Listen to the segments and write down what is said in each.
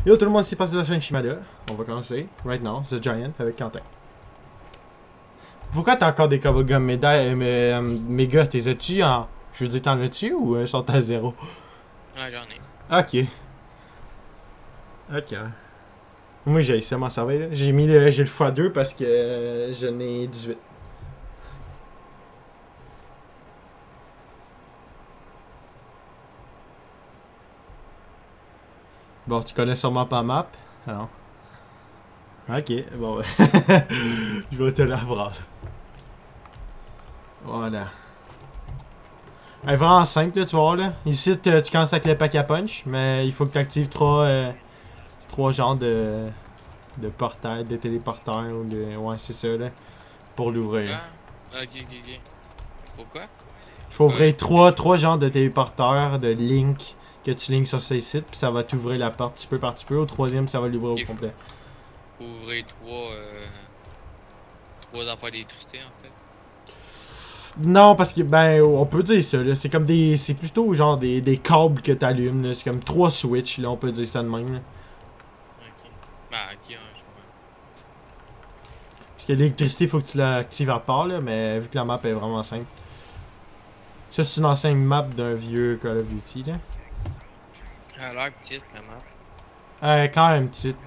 Yo tout le monde, c'est passé de la chaîne Shimada. On va commencer, right now, The Giant avec Quentin. Pourquoi t'as encore des Cobblegum médailles, mes gars, t'es as-tu en... Je veux dire, t'en as-tu ou sont à 0? Ouais, j'en ai. Ok. Ok. Moi j'ai essayé m'en servir là. J'ai mis le... J'ai le x2 parce que je n'ai 18. Bon, tu connais sûrement pas map. Alors. Ok, bon ouais. Je vais te l'apprendre. Voilà. Elle est vraiment simple là, tu vois là. Ici tu commences avec le pack à punch, mais il faut que tu actives trois genres de portails, de téléporteurs ou de. Ouais, c'est ça là. Pour l'ouvrir. Ah, ok. Faut quoi? Il faut ouvrir trois genres de téléporteurs, de link que tu links sur ces sites, puis ça va t'ouvrir la porte petit peu par petit peu. Au troisième, ça va l'ouvrir au complet. Faut ouvrir trois emplois d'électricité en fait. Non, parce que, ben, on peut dire ça, là. C'est comme des. C'est plutôt genre des câbles que t'allumes, là. C'est comme 3 switches, là. On peut dire ça de même, là. Ok. Bah, ok, ouais, je comprends. Parce que l'électricité, faut que tu l'actives à part, là. Mais vu que la map est vraiment simple. Ça, c'est une ancienne map d'un vieux Call of Duty, là. Elle a l'air petite la map. Quand même petite.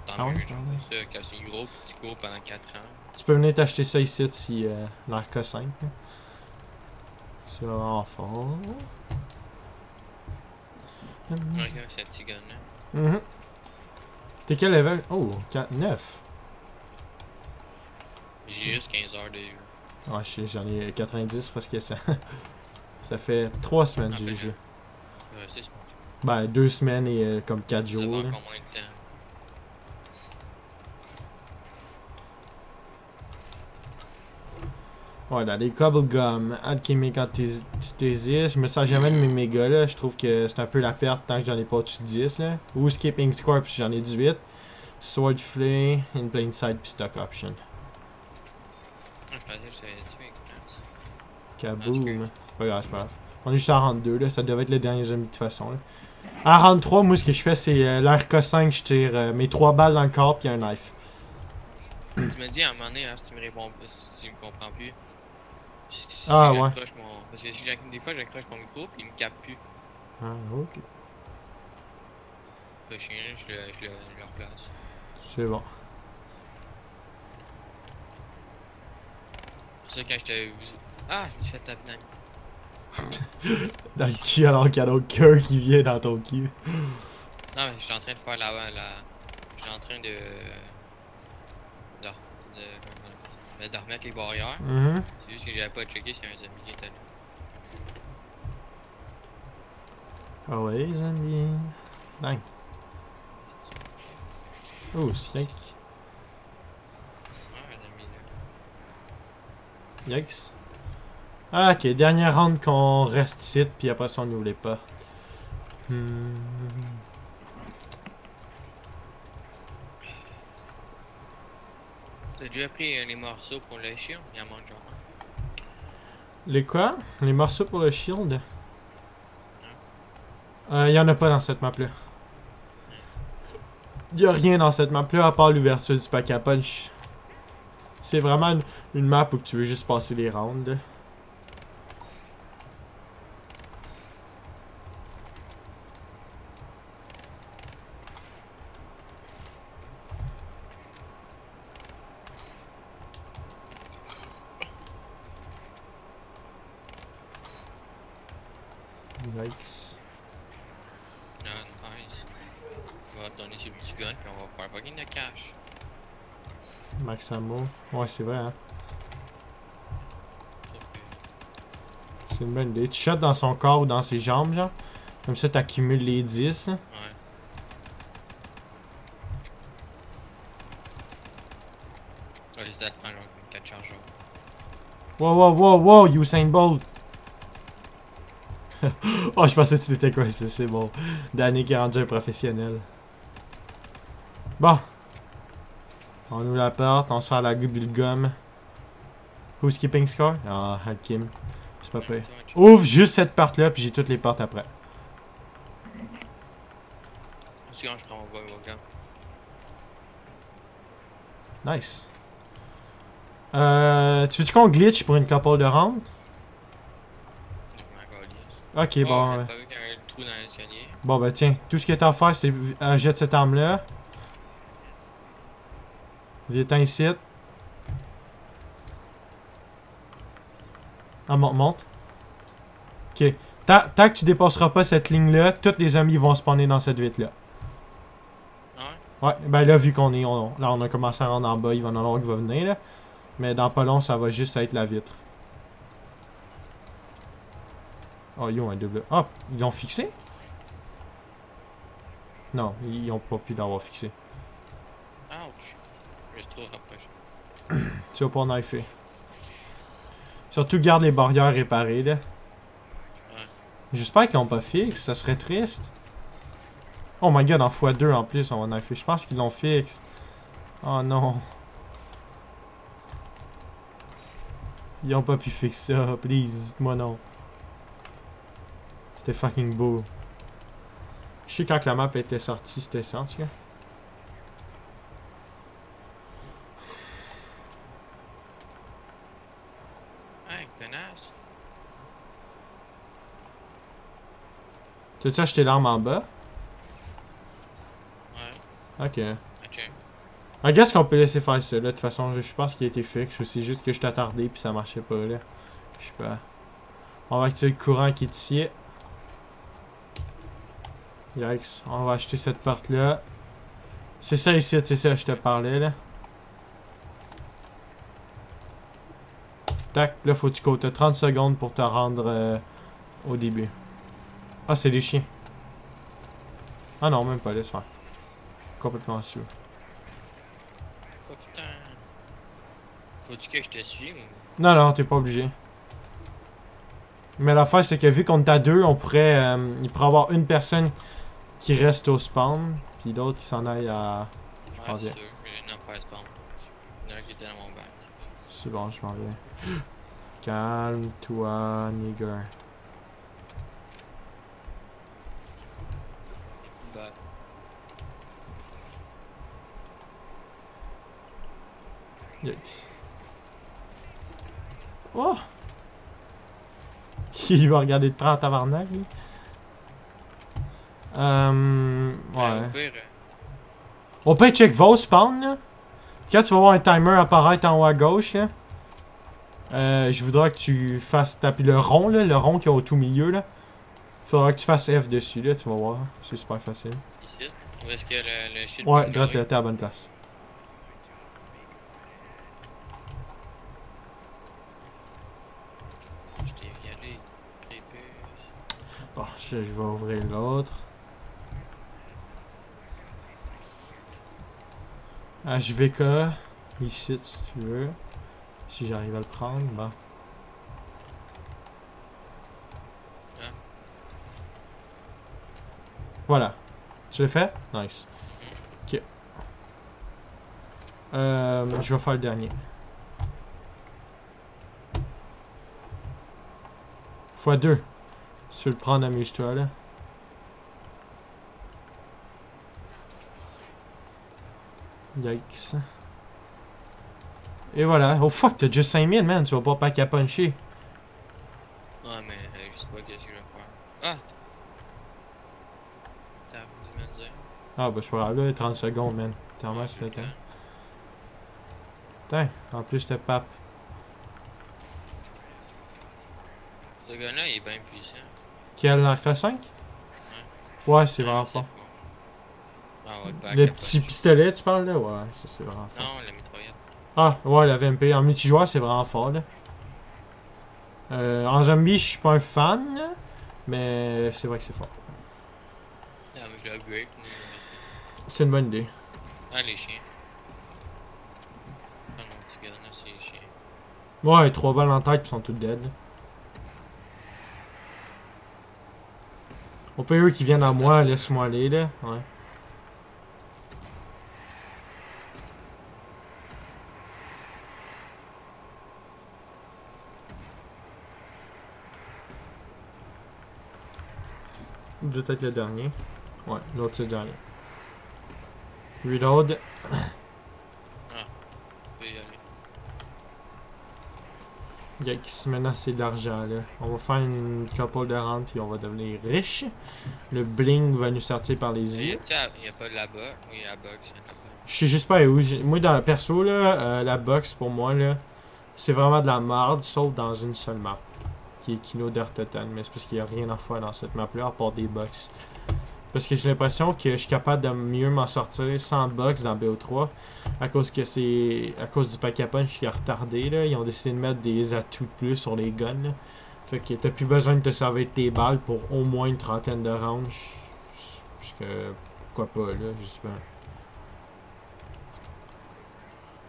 Tant mieux, genre ça, quand c'est gros, puis tu cours pendant 4 ans. Tu peux venir t'acheter ça ici, si l'Arca 5. C'est vraiment fort. Ok, c'est un petit gun là. T'es quel level? Oh, 9. J'ai juste 15 heures de jeu. Ouais, j'en ai 90 parce que ça. Ça fait 3 semaines que j'ai joué. Ouais, c'est smart. Ben, 2 semaines et comme 4 Ça jours. va Là. encore moins de temps. Voilà, les Cobblegum, Alchemy Antithesis. Je me sens jamais de mes mégas là. Je trouve que c'est un peu la perte tant que j'en ai pas au-dessus de 10 là. Ou Skipping Score puis j'en ai 18. Sword Flay, In Plain Sight puis Stock Option. Je pensais que je savais tuer, écoute. Kaboom. C'est pas grave, c'est pas grave. On est juste à round 2 là. Ça devait être le dernier zombie de toute façon là. À round 3, moi ce que je fais c'est l'RK5, je tire mes 3 balles dans le corps puis un knife. Tu me dis à un moment donné, hein, si tu me réponds pas, si tu me comprends plus. Si Ah ouais. Parce que si des fois j'accroche mon micro puis il me capte plus. Ah ok. Fait chien, je le replace. C'est bon. C'est pour ça quand je te. Ah, je me suis fait taper dans le. Dans le cul alors qu'il y a un autre cœur qui vient dans ton cul. Non, mais je suis en train de faire je suis en train de remettre les barrières. C'est juste que j'avais pas checké s'il y a un zombie qui était là. Ah ouais, zombie. Dang. Oh, sick. Ouais, un zombie là. Yikes. Ah, ok, dernière round qu'on reste ici, puis après ça on ouvre les portes. T'as déjà pris les morceaux pour le shield? Il en manque genre un. Les quoi? Les morceaux pour le shield? Y en a pas dans cette map là. Y a rien dans cette map là à part l'ouverture du pack à punch. C'est vraiment une map où tu veux juste passer les rounds. Yikes. Non, nice. On va retourner sur le petit gun puis on va faire fucking de cash. Max ammo. Ouais, c'est vrai, hein. C'est une bonne idée. Tu shots dans son corps ou dans ses jambes, genre. Comme ça, t'accumules les 10. Ouais. Ouais, ça te prend genre 4 chargeurs. Wow, Usain Bolt! Oh, je pensais que tu étais quoi, c'est bon. Danny qui est rendu un professionnel. Bon. On ouvre la porte, on sort la Cobblegum. Who's keeping score? Ah, Hakim. C'est pas pire. Ouvre juste cette porte-là, puis j'ai toutes les portes après. petit quand je prends mon gun. Nice. Tu veux-tu qu'on glitch pour une couple de rounds? Ok, Oh, bon. j'ai pas vu qu'il y avait le trou dans l'escalier. Bon, ben tiens, tout ce que t'as à faire, c'est jette cette arme-là. Viens-t'en ici. Ah, monte. Ok. Tant que tu dépasseras pas cette ligne-là, tous les amis vont spawner dans cette vitre-là. Ah ouais? Ouais, ben là, vu qu'on est... là, on a commencé à rendre en bas, il va y en avoir qui va venir, là. Mais dans pas long, ça va juste être la vitre. Oh, ils ont un double... Ah, ils l'ont fixé? Non, ils ont pas pu l'avoir fixé. Ouch. Je suis trop rapproché. Tu vas pas knifer. Surtout, garde les barrières réparées, là. Ouais. J'espère qu'ils l'ont pas fixe, ça serait triste. Oh my god, en x2 en plus, on va knifer. Je pense qu'ils l'ont fixe. Oh non. Ils ont pas pu fixer ça, please, dites-moi non. C'était fucking beau. Je sais quand la map était sortie, c'était ça en tout cas. Hey, connasse. T'as-tu acheté l'arme en bas? Ouais. Ok. Ok. I guess qu'on peut laisser faire ça là, de toute façon, je pense qu'il a été fixe. C'est juste que je t'attardais puis ça marchait pas là. Je sais pas. On va activer le courant qui est ici. Yikes. On va acheter cette porte là. C'est ça ici, c'est ça je te parlais là. Tac, là faut que tu comptes 30 secondes pour te rendre au début. Ah, c'est des chiens. Ah non, même pas, laisse faire. Complètement sûr. Oh putain. Faut-tu que je te suive ou... Non, non, t'es pas obligé. Mais l'affaire, c'est que vu qu'on est à deux, on pourrait... il pourrait y avoir une personne qui reste au spawn, puis l'autre qui s'en aille à... Ouais, c'est sûr. J'ai une affaire spawn. Il y en a un qui était dans mon bac. C'est bon, je m'en vais. Calme-toi, nigger. Bah. Yikes. Oh! Il va regarder de près en tabarnak, lui. Ouais. Au pire, On peut check vos spawns, là. Quand tu vas voir un timer apparaître en haut à gauche, là, je voudrais que tu fasses taper le rond, là, le rond qui est au tout milieu, là. Faudra que tu fasses F dessus, là, tu vas voir. C'est super facile. ici. Où est-ce qu'il y a le shield? Ouais, droite là, t'es à la bonne place. Je t'ai violé. Prépuce. Bon, je vais ouvrir l'autre. HVK, ici si tu veux. Si j'arrive à le prendre, bon. Ah. Voilà. Tu l'as fait? Nice. Ok. Je vais faire le dernier. x2. Si tu veux le prendre, amuse-toi là. Yikes. Et voilà. Oh fuck, t'as déjà 5000, man. Tu vas pas pack à puncher. Ouais, mais je sais pas qu'est-ce que je vais faire. Ah! T'as voulu me le dire. Ah, bah, c'est pas grave, là. 30 secondes, man. T'es en masse, le temps. Putain, en plus, t'es pape. Ce gars-là, il est bien puissant. Quel arc 5? Ouais, c'est vraiment c'est fort. Ah ouais, pack Le à petit punch. pistolet, tu parles là? Ouais, ça c'est vraiment fort. Non, la mitraillette. Ah, ouais, la VMP. En multijoueur, c'est vraiment fort, là. En zombie, je suis pas un fan, là, mais c'est vrai que c'est fort. Ah, mais je l'ai upgrade. C'est une bonne idée. Ah, les chiens. Ah, mon petit gars, là, c'est les chiens. Ouais, 3 balles en tête, pis sont toutes dead. Là. Au pire, eux qui viennent à moi, laisse-moi aller, là. Ouais. Doit être le dernier. Ouais, l'autre c'est le dernier. Reload. Ah, on peut y aller. Yikes, maintenant c'est de l'argent là. On va faire une couple de rentes et on va devenir riche. Le bling va nous sortir par les yeux. Il y a pas de là-bas. Oui, la box, il y en a pas. Je sais juste pas où. Moi, dans le perso, là, la box pour moi, là, c'est vraiment de la merde, sauf dans une seule map. Qui est Kino d'Artotan. Mais c'est parce qu'il y a rien à faire dans cette map-là, à part des box. Parce que j'ai l'impression que je suis capable de mieux m'en sortir sans box dans BO3. À cause que c'est. À cause du pack à punch qui est retardé, là. Ils ont décidé de mettre des atouts de plus sur les guns, là. Fait que t'as plus besoin de te servir de tes balles pour au moins une trentaine de rounds. Parce que. Pourquoi pas, là, je sais pas.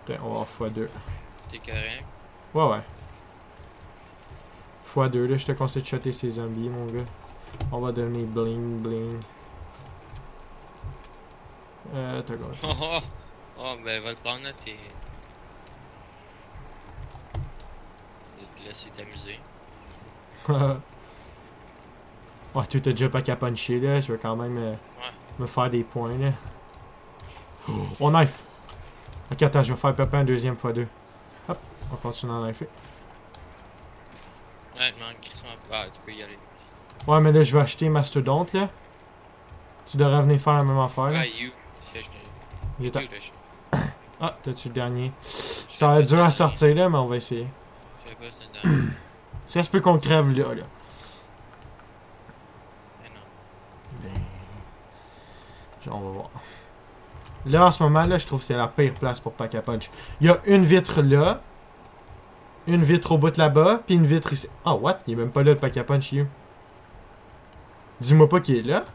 Putain, on va avoir x2. T'es correct? Ouais, ouais. x2, là, je te conseille de shotter ces zombies, mon gars. On va devenir bling bling. T'as gauche. Oh, ben, va le prendre, là, t'es. Te laisser t'amuser. Ouais, tu t'as déjà pas qu'à puncher, là. Je vais quand même me faire des points, là. Oh, knife! Ok, attends, je vais faire papa un deuxième x2. Hop, on continue à knifer. Ouais, non, crissement. Ah, tu peux y aller. Ouais, mais là, je vais acheter Mastodonte, là. Tu devrais venir faire la même affaire, là. Ah, you. Il est Ah, t'as-tu le dernier? Ça va être dur à sortir, là, mais on va essayer. Je sais pas si c'est une dernière. Ça se peut qu'on crève, là. Mais non. On va voir. Là, en ce moment, là, je trouve que c'est la pire place pour pack à punch. Il y a une vitre là. Une vitre au bout là-bas. Puis une vitre ici. Ah, what? Il est même pas là, le pack à punch, you. Dis-moi pas qu'il est là.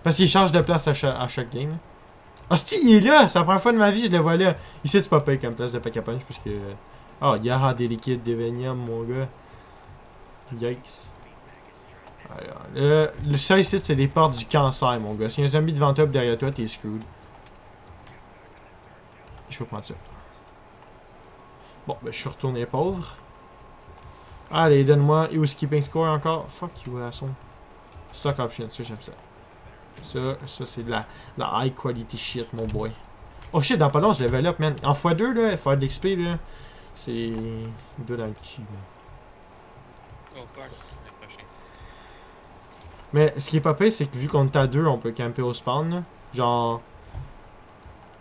Parce qu'il change de place à chaque game. Ah, si, il est là! C'est la première fois de ma vie que je le vois là. Ici, c'est pas pire comme place de pack à punch. Parce que. Ah, il y a des liquides d'Evenium, mon gars. Yikes. Alors, le seul site, c'est les portes du cancer, mon gars. Si y a un zombie devant toi ou derrière toi, t'es screwed. Je vais prendre ça. Bon, ben, je suis retourné pauvre. Allez, donne-moi housekeeping score encore. Fuck you, asshole. Stock option, ça, j'aime ça. Ça c'est de la high quality shit, mon boy. Oh shit, dans pas long, je level up, man. En x2, là, faire de l'XP, là, c'est. deux dans le cul, man. Go fuck. Mais ce qui est pas pire, c'est que vu qu'on est à deux, on peut camper au spawn, là. Genre.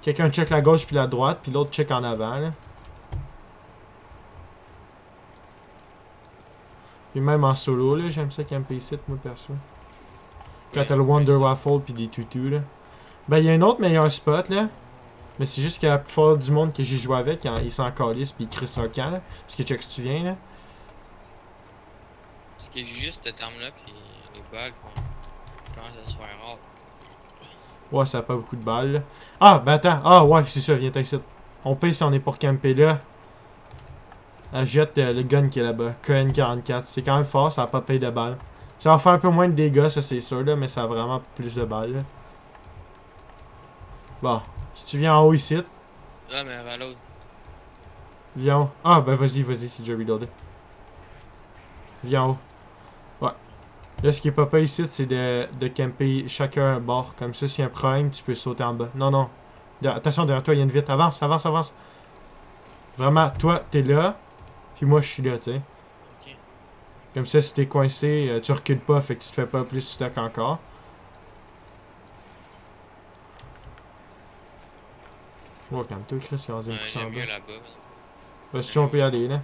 Quelqu'un check la gauche puis la droite, puis l'autre check en avant, là. Puis même en solo, là, j'aime ça camper ici, moi, perso. Quand t'as le Wonder Waffle puis des tutus, là. Ben, il y a un autre meilleur spot, là. Mais c'est juste que la plupart du monde que j'ai joué avec, ils s'en calissent puis ils crissent leur camp, là. Parce que check si tu viens, là. Parce que j'ai juste cette arme-là, puis les balles commencent à se faire rare. Ouais, ça a pas beaucoup de balles, là. Ah, ben attends. Ah, ouais, c'est ça, viens ici. On paye si on est pour camper là. Elle jette le gun qui est là-bas. KN44. C'est quand même fort, ça a pas payé de balles. Ça va faire un peu moins de dégâts, ça c'est sûr, là, mais ça a vraiment plus de balles, là. Bon, si tu viens en haut ici. Ah, mais avant l'autre. Viens en haut. Ah, ben vas-y, c'est déjà reloadé. Viens en haut. Ouais. Là, ce qui est pas payé ici, c'est de camper chacun un bord. Comme ça, s'il y a un problème, tu peux sauter en bas. Non, non. Attention, derrière toi, il y a une vitre. Avance, avance, avance. Vraiment, toi, t'es là. Puis moi, je suis là, tu sais. Ok. Comme ça, si t'es coincé, tu recules pas, fait que tu te fais pas plus stock encore. Ouais, calme-toi, Chris, il y a un pouce en J'aime bas. mieux là-bas. Vas-y, on peut y aller, là.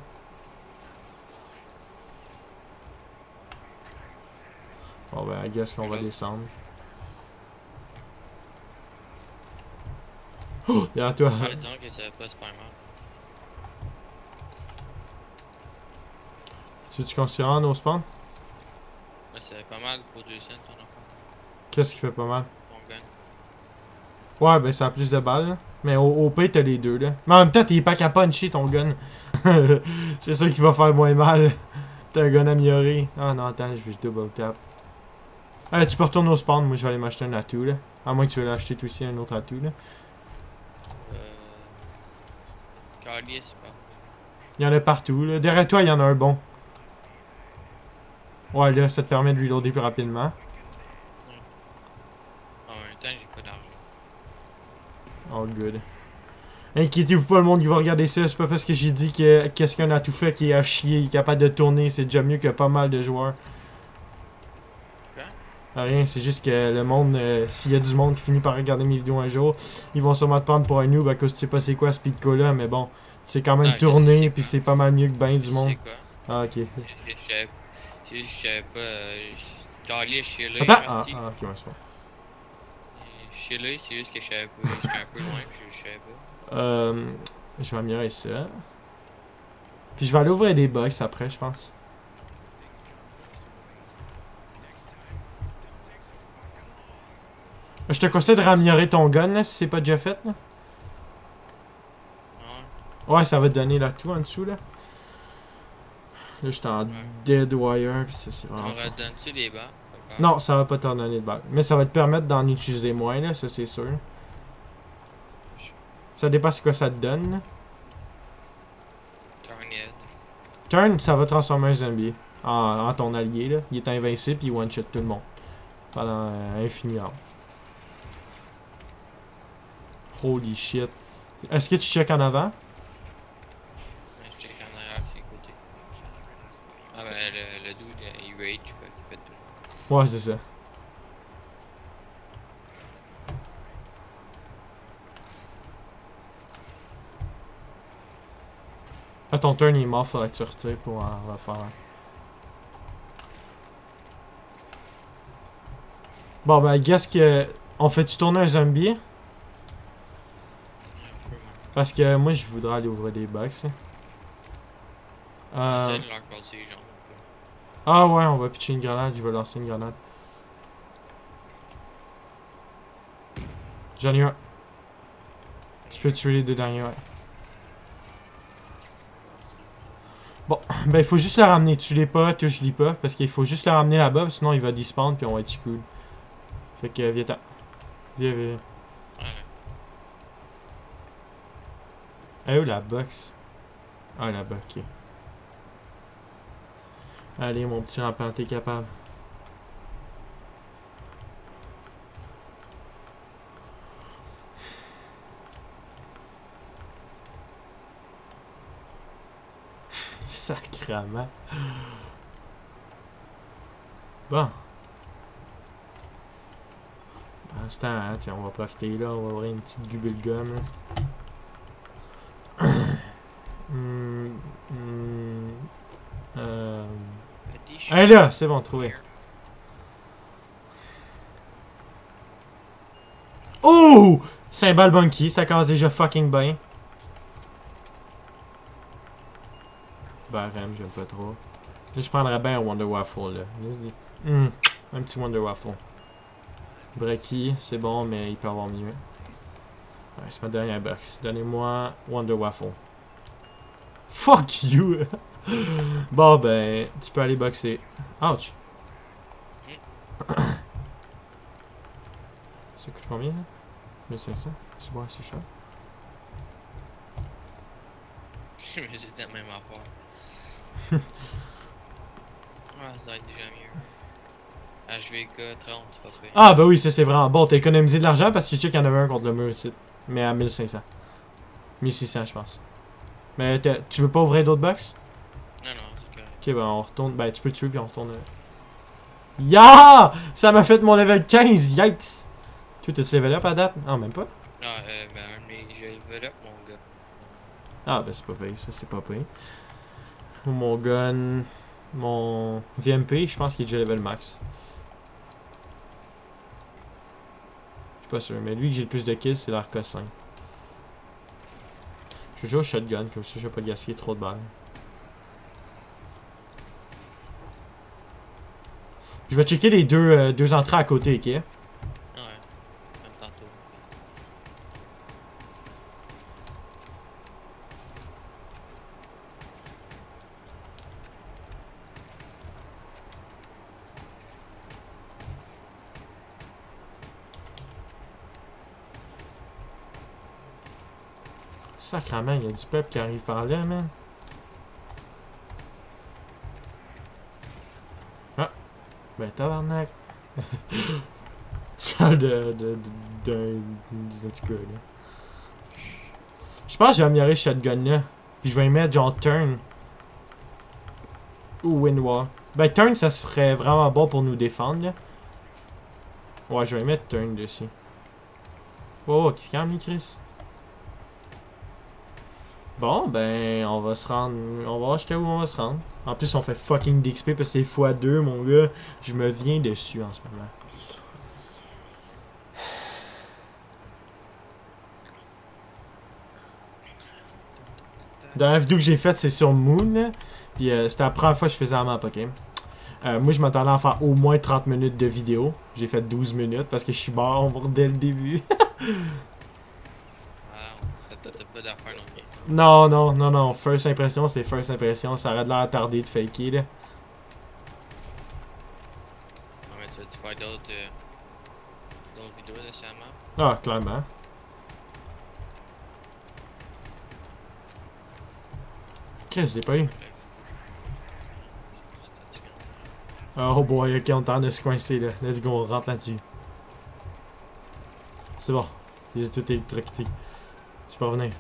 Bon, ben, I guess qu'on va descendre. Oh, derrière toi. Ouais, disons que ça va pas super mal. Tu veux-tu qu'on s'y rende au spawn? Là, c'est pas mal pour 2 cents, ton enfant. Qu'est-ce qui fait pas mal? Ton gun. Ouais, ben, ça a plus de balles, là. Mais au pire, t'as les deux, là. Mais en même temps, t'es pas capable de puncher ton gun. C'est sûr qu'il va faire moins mal. T'as un gun amélioré. Ah non, attends, je vais double tap. Tu peux retourner au spawn, moi je vais aller m'acheter un atout là. À moins que tu veux l'acheter toi aussi un autre atout là. Calier, c'est pas. Il y en a partout là. Derrière toi, il y en a un bon. Ouais, là, ça te permet de reloader plus rapidement. En même temps, j'ai pas d'argent. all good. Inquiétez-vous pas, le monde qui va regarder ça, c'est pas parce que j'ai dit que quelqu'un a tout fait qui est à chier, il est capable de tourner, c'est déjà mieux que pas mal de joueurs. Rien, c'est juste que le monde, s'il y a du monde qui finit par regarder mes vidéos un jour, ils vont sûrement te prendre pour un noob à cause tu sais pas c'est quoi ce Pico là, mais bon, c'est quand même tourné, puis c'est pas mal mieux que ben du monde. Ah, ok. Je savais pas. Calé, je suis là. Attends! Ah, ok, ouais, c'est bon. Je suis là, c'est juste que je savais pas. J'étais un peu loin, puis je savais pas. Je vais améliorer ça. Puis je vais aller ouvrir des box après, je pense. Je te conseille de raméliorer ton gun là, si c'est pas déjà fait là. Ouais, ça va te donner là tout en dessous là. Là, j'étais en dead wire, pis ça c'est vraiment. On va te donner des balles? Non, ça va pas t'en donner de balles. Mais ça va te permettre d'en utiliser moins là, ça c'est sûr. Ça dépend c'est quoi ça te donne. Turn, ça va transformer un zombie en ton allié là. Il est invincible pis il one-shot tout le monde. Pendant infiniment. Holy shit. Est-ce que tu check en avant? Je check en arrière, c'est côté. Ah ben le dude il rage, fait qu'il fait tout. Ouais, c'est ça. Ah, ton turn il est mort, faudrait que tu retires pour en refaire. Bon, ben, guess que. On fait-tu tourner un zombie? Parce que moi, je voudrais aller ouvrir des box. Essaye de leur casser les jambes. Ah ouais, on va pitcher une grenade, je vais lancer une grenade. J'en ai un. Tu peux tuer les deux derniers, ouais. Bon, ben il faut juste le ramener. Tue-les pas, touche-les pas. Parce qu'il faut juste le ramener là-bas, sinon il va despawn puis on va être cool. Fait que viens-t'en. Viens. Ah où la box? Ah là-bas, ok. Allez mon petit rampant, t'es capable. Sacrement. Bon. Pendant ce temps, hein, tiens, on va profiter là, on va ouvrir une petite bubblegum. Allez là, c'est bon, trouvé. Oh! Cymbal Bunky, ça casse déjà fucking bien. Ben, j'aime pas trop. Là, je prendrais bien un Wonder Waffle, là. Un petit Wonder Waffle. Breaky, c'est bon, mais il peut avoir mieux. Ouais, c'est ma dernière box. Donnez-moi Wonder Waffle. Fuck you! Bon, ben, tu peux aller boxer. Ouch! Ça coûte combien, là? 1500? C'est bon, c'est cher. J'ai dit la même affaire. Ah, ça va être déjà mieux. HVK 30, c'est pas pire. Ah, bah oui, ça c'est vraiment bon. T'as économisé de l'argent parce que je sais qu'il y en avait un contre le mur ici. Mais à 1500. 1600, je pense. Mais tu veux pas ouvrir d'autres box? Non, c'est correct. Ok, ben on retourne. Ben tu peux tuer puis on retourne. Ya! Ça m'a fait mon level 15, yikes! Tu t'es level up à date? Ah, même pas? Ah, ben, j'ai level up, mon gars. Ah, ben c'est pas payé, ça c'est pas payé. Mon gun. Mon VMP, je pense qu'il est déjà level max. Je suis pas sûr, mais lui que j'ai le plus de kills, c'est l'RK5. Je joue au shotgun, comme ça je vais pas gaspiller trop de balles. Je vais checker les deux entrées à côté, ok? Ouais, comme tantôt. Sacrement, il y a du peuple qui arrive par là, man. Ah! Ben, tabarnak! Tu parles des antiquaires, là. Je pense que je vais améliorer ce shotgun là. Puis je vais y mettre genre turn. Ou windwall. Ben turn ça serait vraiment bon pour nous défendre là. Ouais, je vais y mettre turn dessus. Oh, qu'est-ce qu'il y a mis Chris? Bon, ben, on va se rendre. On va voir jusqu'à où on va se rendre. En plus, on fait fucking d'XP parce que c'est x2, mon gars. Je me viens dessus en ce moment. Dans la vidéo que j'ai faite, c'est sur Moon, là. Puis c'était la première fois que je faisais la map, ok? Moi, je m'attendais à faire au moins 30 minutes de vidéo. J'ai fait 12 minutes parce que je suis mort dès le début. T'as pas d'affaire non plus. Non, non, non, non. First impression, c'est first impression. Ça aurait de l'air attardé de faker, là. Non, mais tu vas-tu faire d'autres vidéos de sur la map? Ah, clairement. Qu'est-ce que je l'ai pas eu? Oh boy, ok, on tente de se coincer, là. Let's go, on rentre là-dessus. C'est bon. Les ai tous électrocutés. Tu peux revenir.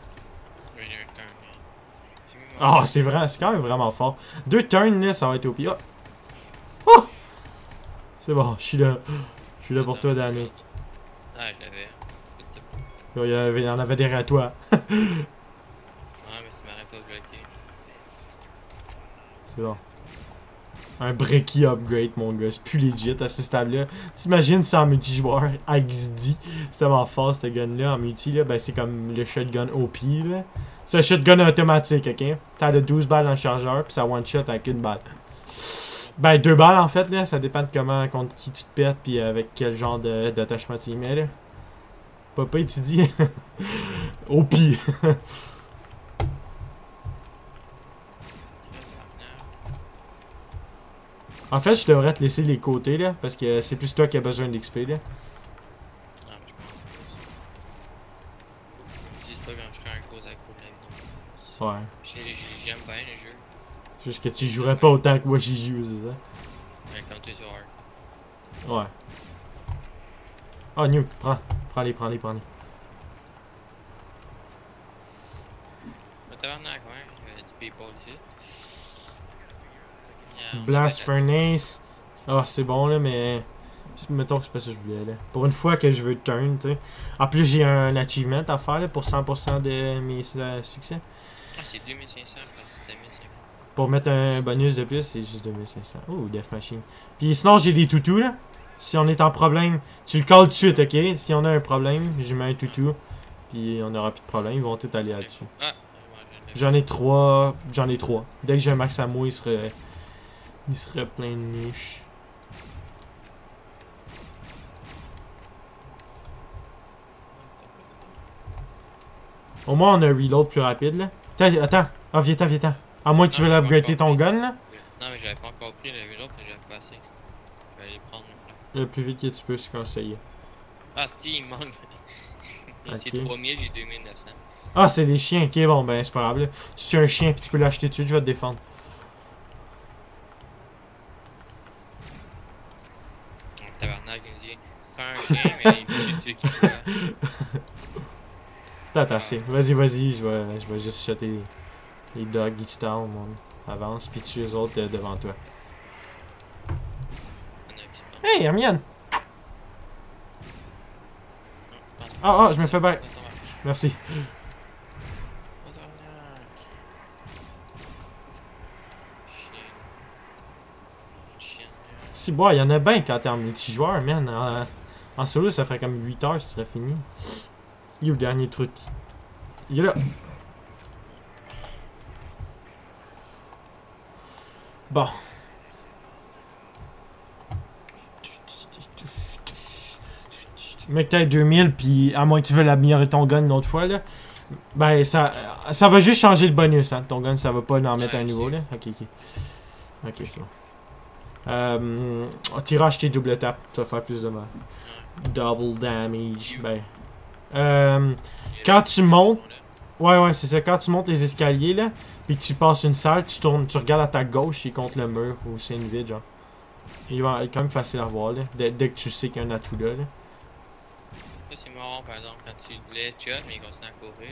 Ah, oh, c'est vrai, c'est quand même vraiment fort. 2 turns, là, ça va être au pire. Oh! C'est bon, je suis là. Je suis là pour toi, Danick. Ah, je l'avais. Il y en avait derrière toi. Ouais, mais tu m'aurais pas bloqué. C'est bon. Un breaky upgrade, mon gars. C'est plus legit à ce stade-là. T'imagines ça en multijoueur XD. C'est tellement fort, ce gun-là. En multi, là, ben, c'est comme le shotgun OP, là. C'est un shotgun automatique, ok? T'as de 12 balles dans le chargeur, puis ça one-shot avec une balle. Ben, 2 balles, en fait, là. Ça dépend de comment, contre qui tu te pètes, puis avec quel genre d'attachement tu y mets, là. Papa, tu dis. OP. En fait, je devrais te laisser les côtés, là, parce que c'est plus toi qui as besoin d'XP, là. Ah, mais je pense que c'est dis pas quand je serai un gros accro de la vie. Ouais. J'aime bien les jeux. C'est juste que tu jouerais pas autant que moi j'y joue, c'est ça? Mais quand t'es sur hard. Ouais. Oh, Nuke, prends-les. Mais tabarnak, ouais. Il y a du people ici. Blast Furnace. Ah, c'est bon là, mais. Mettons que c'est pas ça que je voulais là. Pour une fois que je veux turn, tu sais. En plus, j'ai un achievement à faire là, pour 100% de mes succès. Ah, c'est 2500 parce que c'était 1500. Pour mettre un bonus de plus, c'est juste 2500. Oh, Death Machine. Puis sinon, j'ai des toutous là. Si on est en problème, tu le calls tout de suite, ok? Si on a un problème, je mets un toutou. Puis on aura plus de problème, ils vont tout aller là-dessus. Ah, J'en ai 3. Dès que j'ai un max à moi, il serait plein de niches. Au moins, on a un reload plus rapide, là. Attends. Ah, viens-t'en. À moins que tu veux upgrader ton gun, là. Non, mais j'avais pas encore pris le reload, mais j'avais pas assez. Je vais aller prendre là. Le plus vite que tu peux, c'est conseiller. Ah, si, il manque. C'est 3000, j'ai 2900. Ah, c'est des chiens. Ok, bon, ben, c'est pas grave, là. Si tu as un chien, puis tu peux l'acheter tout de suite, je vais te défendre. Tabarnak, il me dit, prends un chien, mais il me tue qui va. T'as assez. Vas-y, je vais juste shotter les dogs each town, mon. Avance, puis tue les autres devant toi. Hey, Hermione! Ah, je me fais bien. Merci. Si, bon, il y en a bien quand t'es en multijoueur, man. En solo, ça ferait comme 8 heures, ce serait fini. Il est où le dernier truc? Il est là. Bon. Mec, t'as 2000, puis à moins que tu veuilles améliorer ton gun une autre fois, là. Ben, ça va juste changer le bonus, hein. Ton gun, ça va pas en mettre un nouveau, là. Ok, c'est bon. T'iras acheter double tap, tu vas faire plus de mal. Double damage, ben. Quand tu montes. Ouais, c'est ça. Quand tu montes les escaliers, là, puis que tu passes une salle, tu tournes, tu regardes à ta gauche, il contre le mur, ou c'est une vide, genre. Il est quand même facile à voir, là. Dès que tu sais qu'il y a un atout là. Ça, c'est marrant, par exemple, quand tu le shot, mais il continue à courir.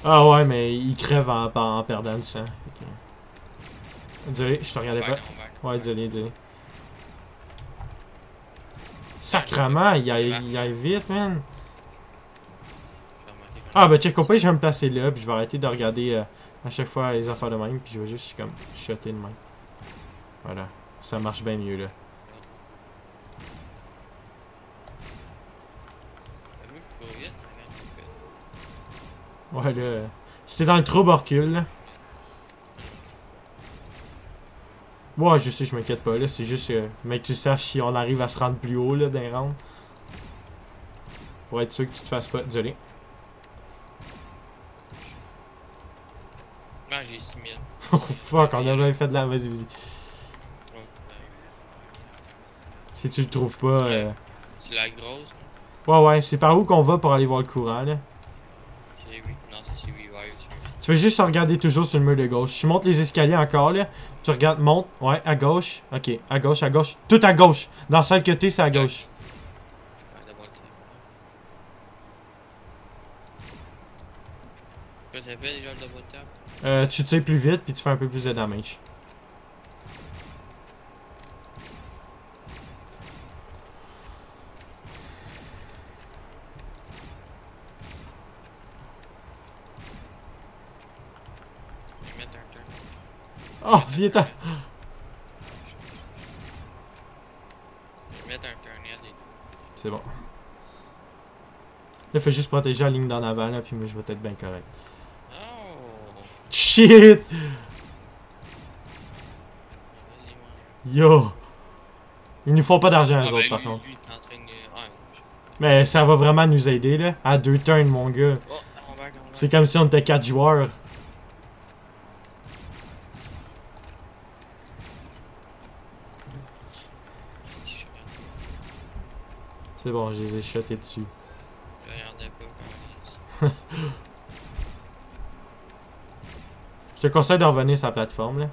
Ah ouais, mais il crève en perdant du sang. Ok. Désolé, je te regardais pas. Ouais, désolé. Sacrement, il aille vite, man. Ah, ben check, au pire, je vais me placer là, puis je vais arrêter de regarder à chaque fois les affaires de même, puis je vais juste comme shotter de même. Voilà, ça marche bien mieux là. Ouais, là. Si t'es dans le trouble, recule, là. Ouais, je sais, je m'inquiète pas, là. C'est juste mec, tu saches si on arrive à se rendre plus haut, là, d'un round. Pour être sûr que tu te fasses pas. Désolé. Non, j'ai 6000. Oh fuck, on a jamais fait de la. Vas-y. Si tu le trouves pas. C'est la grosse. Ouais, c'est par où qu'on va pour aller voir le courant, là? Non, ça c'est Revive. Tu fais juste regarder toujours sur le mur de gauche. Tu montes les escaliers encore, là. Tu regardes, monte. Ouais, à gauche. Ok, à gauche. Tout à gauche. Dans celle que t'es, c'est à gauche. Quoi ça fait déjà le double tap? Tu tires plus vite, puis tu fais un peu plus de damage. Oh, viens-t'en! Je vais mettre un turnet. C'est bon. Là, fais juste protéger la ligne d'en avant, là, puis moi, je vais être bien correct. Oh! Shit! Yo! Ils nous font pas d'argent, eux autres, par contre. Mais ça va vraiment nous aider, là. À 2 turns, mon gars. C'est comme si on était 4 joueurs. C'est bon, je les ai shotés dessus. Je regardais pas Je te conseille de revenir sur la plateforme, là.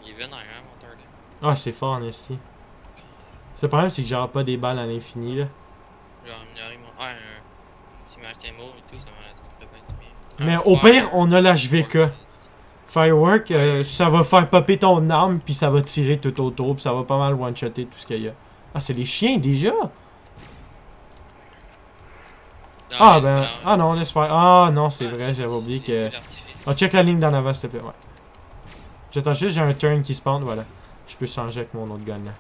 Il est venu en grand, mon turn. Ah, c'est fort, en esti. Le problème, c'est que j'aurai pas des balles à l'infini, là. Je vais améliorer mon. Ah, si m'achetais mot et tout, ça ferait pas du bien. Mais au pire, on a la HVK. Firework, ça va faire popper ton arme, puis ça va tirer tout autour, puis ça va pas mal one-shotter tout ce qu'il y a. Ah, c'est les chiens, déjà? Ah, ben... Ah non, laisse faire. Ah non, c'est vrai, j'avais oublié que... Oh, check la ligne d'en avant, s'il te plaît, ouais. J'attends juste, j'ai un turn qui spawn, voilà. Je peux changer avec mon autre gun, là.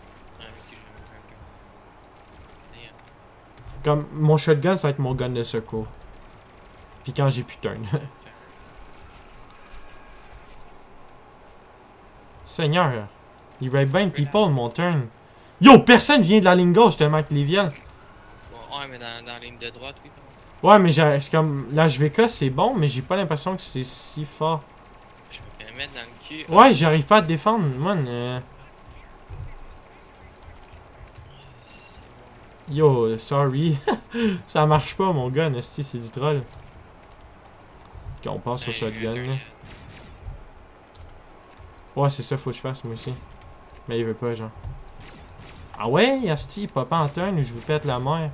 Comme, mon shotgun, ça va être mon gun de secours. Puis quand j'ai plus de turn. Seigneur. Il rape bien people, mon turn. Yo, personne vient de la ligne gauche tellement que les viennent. Ouais, mais dans la ligne de droite, oui. Ouais, mais c'est comme... L'HVK, c'est bon, mais j'ai pas l'impression que c'est si fort. Je peux me mettre dans le cul. Ouais, j'arrive pas à te défendre, man. Yo, sorry. Ça marche pas, mon gun. Esti, c'est du troll. Ok, on passe sur shotgun, là. Ouais, c'est ça, faut que je fasse, moi aussi. Mais il veut pas, genre. Ah ouais, Asti, papa en turn ou je vous pète la mère.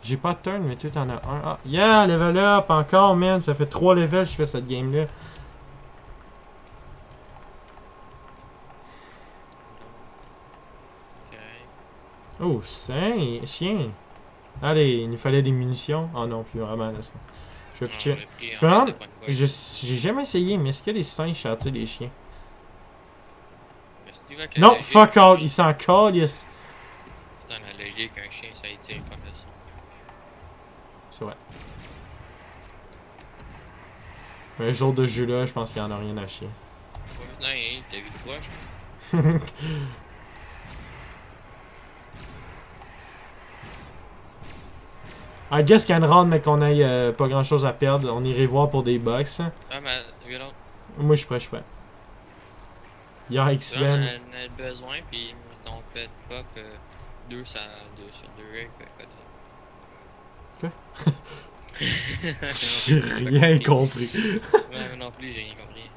J'ai pas de turn, mais toi t'en as un. Ah, yeah, level up encore, man. Ça fait 3 levels que je fais cette game-là. Oh, chien. Allez, il nous fallait des munitions. Oh non, plus vraiment, là. Je vais pitcher. Je me demande, j'ai jamais essayé, mais est-ce que les singes attirent les chiens? Non, fuck all, ils s'en calissent. C'est la logique qu'un chien ça attire comme le son. C'est vrai. Un jour de jeu là, je pense qu'il y en a rien à chier. Non, t'as vu de quoi, je I guess qu'il y a une round, mais qu'on ait pas grand chose à perdre. On irait voir pour des box. Ah, mais violent. Moi, je suis prêt. Yikes, On man. a besoin, puis on fait pop 2 sur 2 règles. Quoi? J'ai rien compris. Ouais, non plus, j'ai rien compris.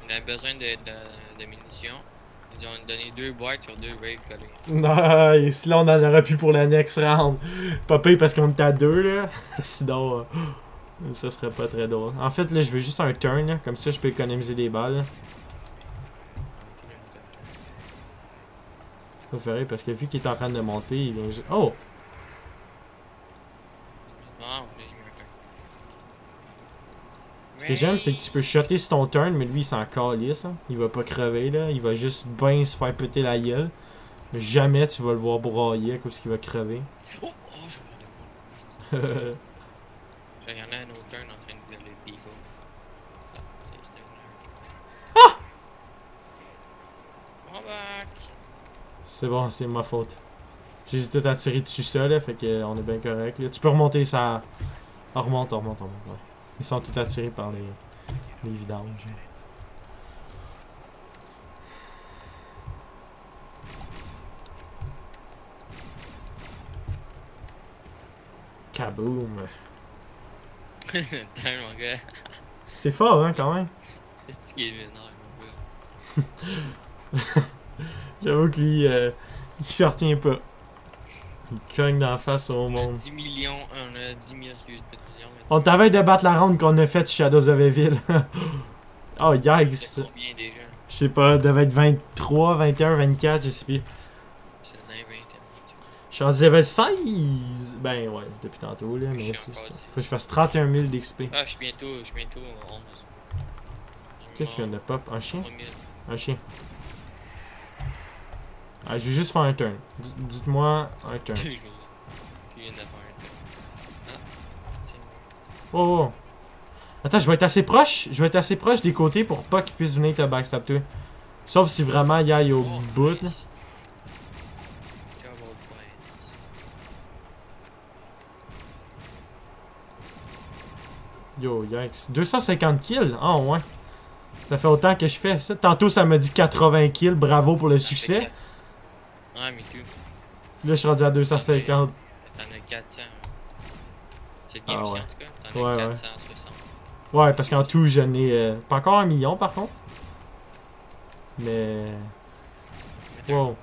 On a besoin de munitions. Ils ont donné 2 boîtes sur 2 waves collés. Nice! Là, on en aurait plus pour la next round. Pas pire parce qu'on était à 2, là. Sinon, ça serait pas très drôle. En fait, là, je veux juste un turn, là. Comme ça, je peux économiser des balles. Ça ferait parce que vu qu'il est en train de monter, il vient juste... Oh! Ah, j'ai mis un turn. Ce que j'aime, c'est que tu peux shotter sur ton turn, mais lui, il s'en calisse. Hein. Il va pas crever, là. Il va juste bien se faire péter la gueule. Mais jamais tu vas le voir brailler à cause qu'il va crever. Oh, je regardais. J'ai regardé un autre turn en train de violer le Beagle. Ah! Come back! C'est bon, c'est ma faute. J'ai tout à tirer dessus ça, là, fait que on est bien correct. Là. Tu peux remonter ça. On remonte, ouais. Ils sont tout attirés par les vidanges. Kaboom! Putain, mon gars. C'est fort, hein, quand même. C'est ce qui est vénère, mon gars. J'avoue que lui, il se retient pas. Il cogne dans la face au monde. 10 millions, on a 10 000, excuse, pas 10 millions. On t'avait de battre la ronde qu'on a faite Shadows of Evil. Oh, yikes! C'est combien déjà? Je sais pas, devait être 23, 21, 24, je sais plus. C'est dans les 20 Je suis rendu level 16! Ben ouais, depuis tantôt là, mais Je suis c'est ça. encore Faut que je fasse 31 000 d'XP. Ah, je suis bientôt au 11. Qu'est-ce qu'il y a de pop? Un chien? 3000. Un chien. Ah, je vais juste faire un turn. Dites-moi un turn. Tu viens de faire un turn. Ah, tiens. Oh, oh. Attends, je vais être assez proche des côtés pour pas qu'ils puissent venir te backstab toi. Sauf si vraiment il aille au Oh, bout. Là. nice. Double points. Yo, yikes. 250 kills? Ah ouais. Ça fait autant que je fais ça. Tantôt ça m'a dit 80 kills. Bravo pour le succès. Ouais, mais tout. Là je suis rendu à 250. T'en as 400. C'est Ah game ouais. en tout cas. T'en Ouais, as ouais. 460. Ouais, parce qu'en tout j'en ai pas encore 1 million par contre. Mais... Wow.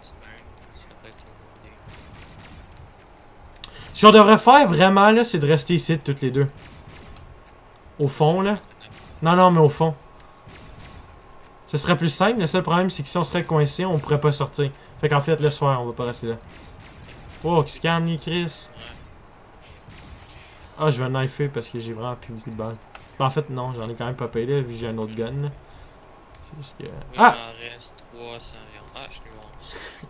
Ce qu'on devrait faire vraiment là, c'est de rester ici toutes les deux. Au fond là. Non, mais au fond. Ce serait plus simple, le seul problème c'est que si on serait coincé, on pourrait pas sortir. Fait qu'en fait, laisse faire, on va pas rester là. Oh, qui se calme, les Chris. Ah, je vais knifer parce que j'ai vraiment plus beaucoup de balles. Ben, en fait, non, j'en ai quand même pas payé là, vu que j'ai un autre gun. Là. C'est juste que. Ah! Il m'en reste 300 environ. Ah, je suis mort.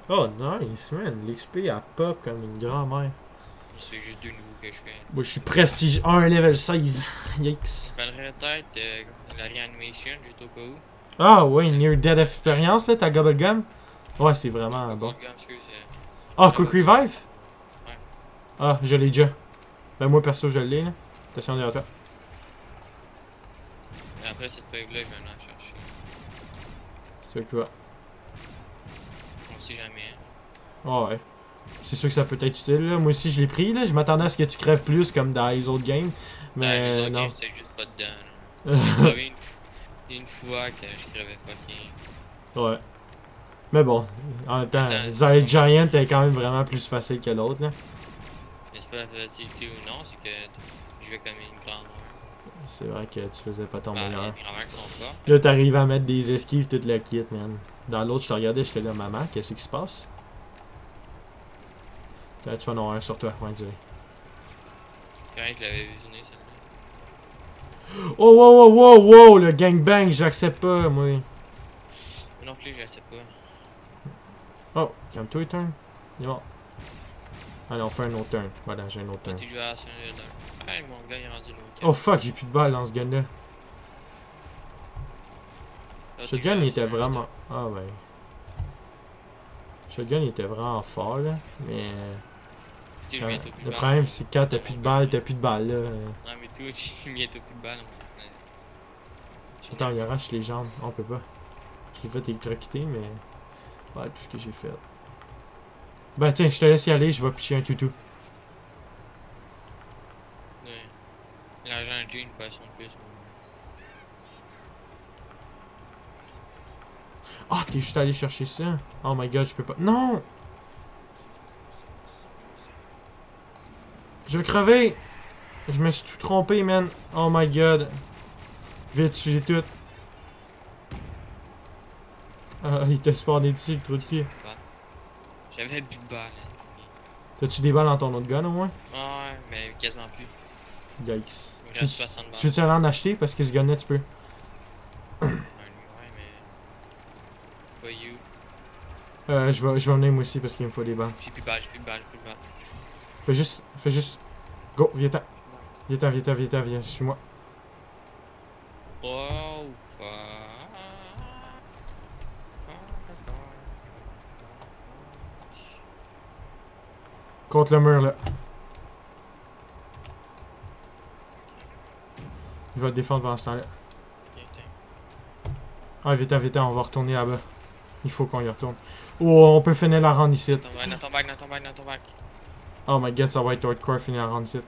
Oh, nice, man. L'XP a pop comme une grand-mère. C'est juste 2 nouveaux que je fais. Moi, je suis prestige 1, level 16. Yikes. Je parlerais peut-être la réanimation, juste au cas où. Ah, ouais, Near Dead Experience, là, ta Gobble Gum. Ouais, c'est vraiment bon. Ah, Quick Revive? Ouais. Ah, je l'ai déjà. Ben, moi, perso, je l'ai, là. Attention derrière toi. Et après cette wave-là, je vais aller en chercher. C'est quoi? On sait jamais. Ah, ouais. C'est sûr que ça peut être utile, là. Moi aussi, je l'ai pris, là. Je m'attendais à ce que tu crèves plus, comme dans les autres games. Mais les autres non. games, c'était juste pas dedans. J'ai trouvé une fois que je crevais fucking. Ouais. Mais bon, en même temps, Attends, Zay Giant est quand même vraiment plus facile que l'autre, là. N'est-ce pas la facilité ou non, c'est que je vais comme une grand-mère. C'est vrai que tu faisais pas ton Bah, il y a meilleur. des grand-mères qui sont fortes. Là, t'arrives à mettre des esquives, toute la kit, man. Dans l'autre, je te regardais, j'étais là, maman, qu'est-ce qui se passe? Là, tu vas en avoir un sur toi, on va dire. Quand je l'avais visionné, celle-là. Oh, wow, wow, wow, wow, le gangbang, j'accepte pas, moi. Moi non plus, je la sais pas. Oh, calme-toi, turn. Il est mort. Allez, on fait un autre turn. Voilà, j'ai un autre turn. Tu joues à la scène de Ah, mon gars, il est rendu Oh fuck, j'ai plus de balles dans ce gun-là. Ce gun, il était vraiment... Ah, ouais. Ce gun, il était vraiment fort, là. Mais... le problème, c'est que quand t'as plus de balles, là. Non, mais toi, j'ai bientôt plus de balles. Attends, il arrache les jambes. On peut pas. Je l'ai fait électrocuter, mais... Ouais, tout ce que j'ai fait. Ben tiens, je te laisse y aller, je vais picher un toutou. Ouais. L'argent j'ai une passion de plus. Ah, t'es juste allé chercher ça. Oh my god, je peux pas. Non! Je vais crever! Je me suis tout trompé, man. Oh my god. Vite, tuez tout. Ah, il t'a spawné dessus, le trou de pied. J'avais plus de balles. T'as-tu des balles dans ton autre gun au moins? Ah ouais, mais quasiment plus. Yikes. Il me reste 60 balles. Tu veux-tu aller en acheter? Parce que ce gun-là, tu peux. Ouais, mais. Pas you. Je vais venir moi aussi parce qu'il me faut des balles. J'ai plus de balles, j'ai plus de balles, j'ai plus de balles. Fais juste. Go, viens-t'en. Viens-t'en, viens, suis-moi. Oh, fuck. Contre le mur là. Je vais te défendre pendant ce temps-là. Ah, viens-t'en, on va retourner là-bas. Il faut qu'on y retourne. Oh, on peut finir la ronde ici. Dans ton bac. Oh my god, ça va être hardcore finir la ronde ici.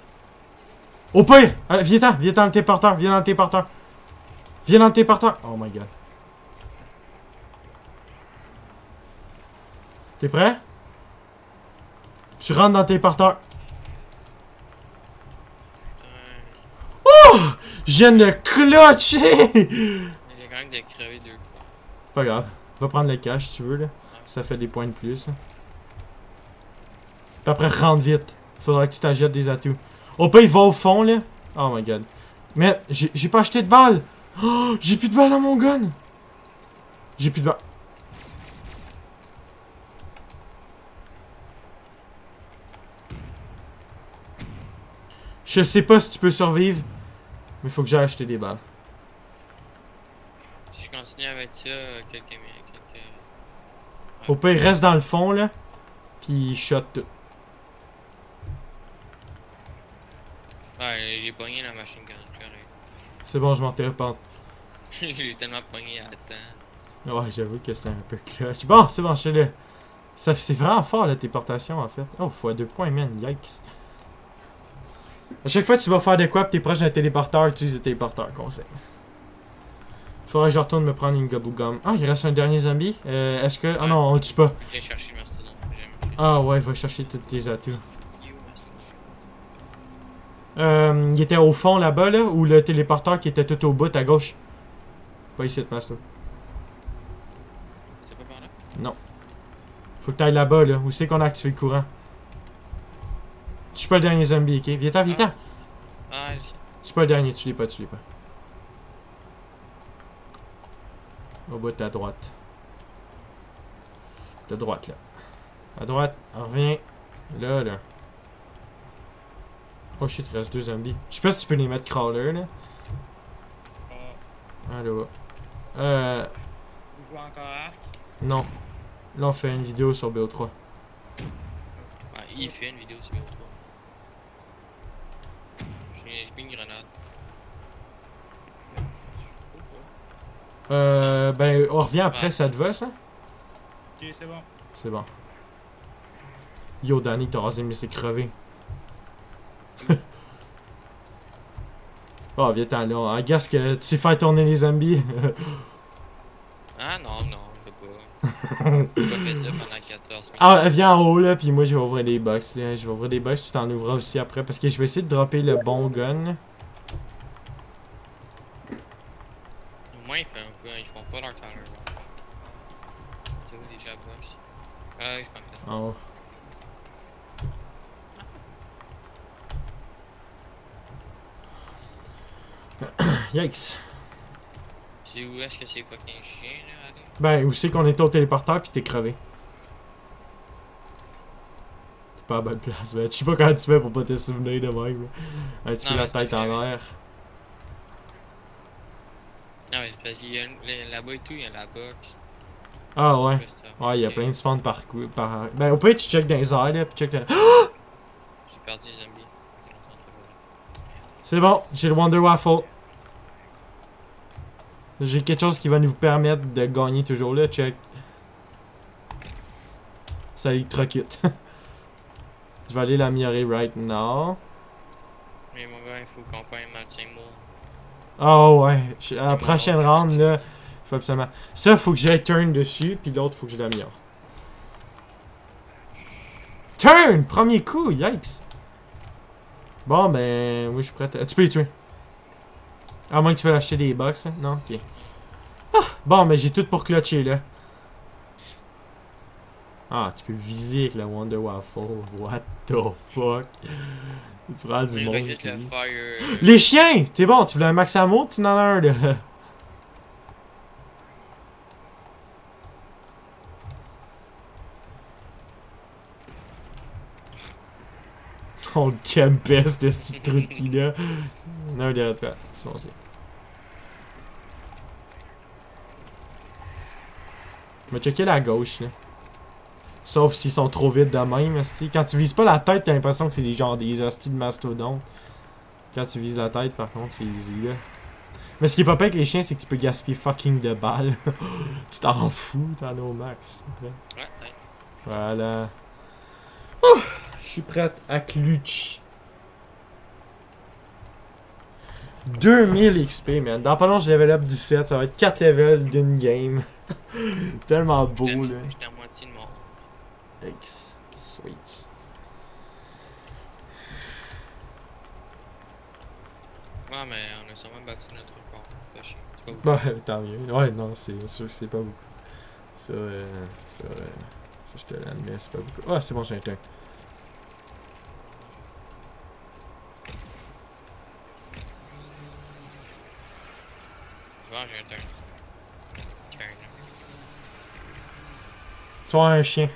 Au pire! Viens-t'en dans le téléporteur, viens dans le téléporteur. Viens dans le téléporteur. Oh my god. T'es prêt? Tu rentres dans le téléporteur. Oh! Je viens de clutcher! J'ai quand même de crever 2 fois. Pas grave. Va prendre le cash si tu veux là. Ça fait des points de plus. Hein. Puis après, rentre vite. Faudra que tu t'achètes des atouts. Au pire, il va au fond là. Oh my god. Mais j'ai pas acheté de balles. Oh, j'ai plus de balles dans mon gun. J'ai plus de balles. Je sais pas si tu peux survivre. Mais faut que j'aille acheter des balles. Si je continue avec ça, quelques... Au pire, reste dans le fond là. Puis shot tout. Ouais, j'ai pogné la machine gun, correct. C'est bon, je m'en téléport. J'ai tellement pogné à temps. Ouais, j'avoue que c'était un peu clutch. Bon, c'est bon, je sais le. C'est vraiment fort la téléportation en fait. Oh, fois 2 points, man. Yikes. À chaque fois que tu vas faire de quoi pis t'es proche d'un téléporteur, utilise le téléporteur, conseil. Faudrait que je retourne me prendre une gobble gum. Ah, il reste un dernier zombie. Est-ce que. Ah non, on le tue pas. J'ai cherché le mastodon. Ah ouais, va chercher tous tes atouts. Il était au fond là-bas, là, ou le téléporteur qui était tout au bout à gauche. Pas ici, le masto. C'est pas par là? Non. Faut que t'ailles là-bas, là. Où c'est qu'on a activé le courant? Tu suis pas le dernier zombie, ok? Viens-t'en, viens-t'en! Ah, Tu pas le dernier, tu l'es pas, tu l'es pas. Au bout, t'es à droite. T'es à droite, là. À droite, on revient. Là, là. Oh shit, il reste 2 zombies. Je sais pas si tu peux les mettre crawler, là. Allô. Vous jouez encore à... Non. Là, on fait une vidéo sur BO3. Ah, il fait une vidéo sur BO3. J'ai mis une grenade. Ben, on revient après, ouais. Ça te va, ça? Ok, c'est bon. C'est bon. Yo, Danny, t'as osé me laisser crever. Oh, viens-t'en là. I guess que tu sais faire tourner les zombies. Ah non, non, je veux pas. J'ai pas fait ça pendant 14 minutes. Ah, viens en haut là, puis moi je vais ouvrir les box. Là. Je vais ouvrir les box, puis t'en ouvras aussi après. Parce que je vais essayer de dropper le bon gun. Là. Au moins, ils font pas leur talent. Tu vois déjà box. Ah, oui, je pense. En haut. Yikes. C'est où est-ce que c'est fucking chien là, allez? Ben, où c'est qu'on était au téléporteur pis t'es crevé? T'es pas à bonne place, ben. Je sais pas comment tu fais pour pas te souvenir de même. Un petit peu la tête en l'air. Non, mais c'est parce qu'il y a là-bas et tout, il y a la box. Ah ouais. Ouais, il y a plein de spawns par coup. Ben, au pire, tu check dans les airs là, pis check le. J'ai perdu les zombies. C'est bon, j'ai le Wonder Waffle. J'ai quelque chose qui va nous permettre de gagner toujours là, check. Ça électrocute. Je vais aller l'améliorer right now. Mais mon gars, il faut qu'on paye ma team mode. Oh ouais, à la prochaine round là, Faut absolument. Ça, faut que j'aille turn dessus, puis l'autre, faut que je l'améliore. Turn! Premier coup, yikes! Bon, ben, oui, je suis prêt. Tu peux les tuer. À moins que tu veuilles acheter des box, hein? Non? Ok. Ah, bon, ben, j'ai tout pour clutcher, là. Ah, tu peux viser avec la Wonder Waffle. What the fuck? Tu prends du monde. Juste le fire. Les chiens! T'es bon, tu voulais un max ammo? Tu en as un, là. On le campait, ce petit truc-là. Non, il est c'est bon, c'est. Je vais checker la gauche, là. Sauf s'ils sont trop vite de même, esti. Quand tu vises pas la tête, t'as l'impression que c'est des hosties de mastodonte. Quand tu vises la tête, par contre, c'est easy, là. Mais ce qui est pas pire avec les chiens, c'est que tu peux gaspiller fucking de balles. Tu t'en fous, t'en as au max. Ouais, voilà. Oh, je suis prête à clutch. 2000 XP, man. Dans pas long, je level up 17. Ça va être 4 levels d'une game. C'est tellement beau, là. J'étais à moitié de mon. X. Sweet. Ouais, mais on a sûrement battu notre record. Pas chier. C'est pas beaucoup. Bah, tant mieux. Ouais, non, c'est sûr que c'est pas beaucoup. Ça, je te l'admets, c'est pas beaucoup. Ah, c'est bon, j'ai un turn. Bon, j'ai un turn. Turn. Toi, un chien.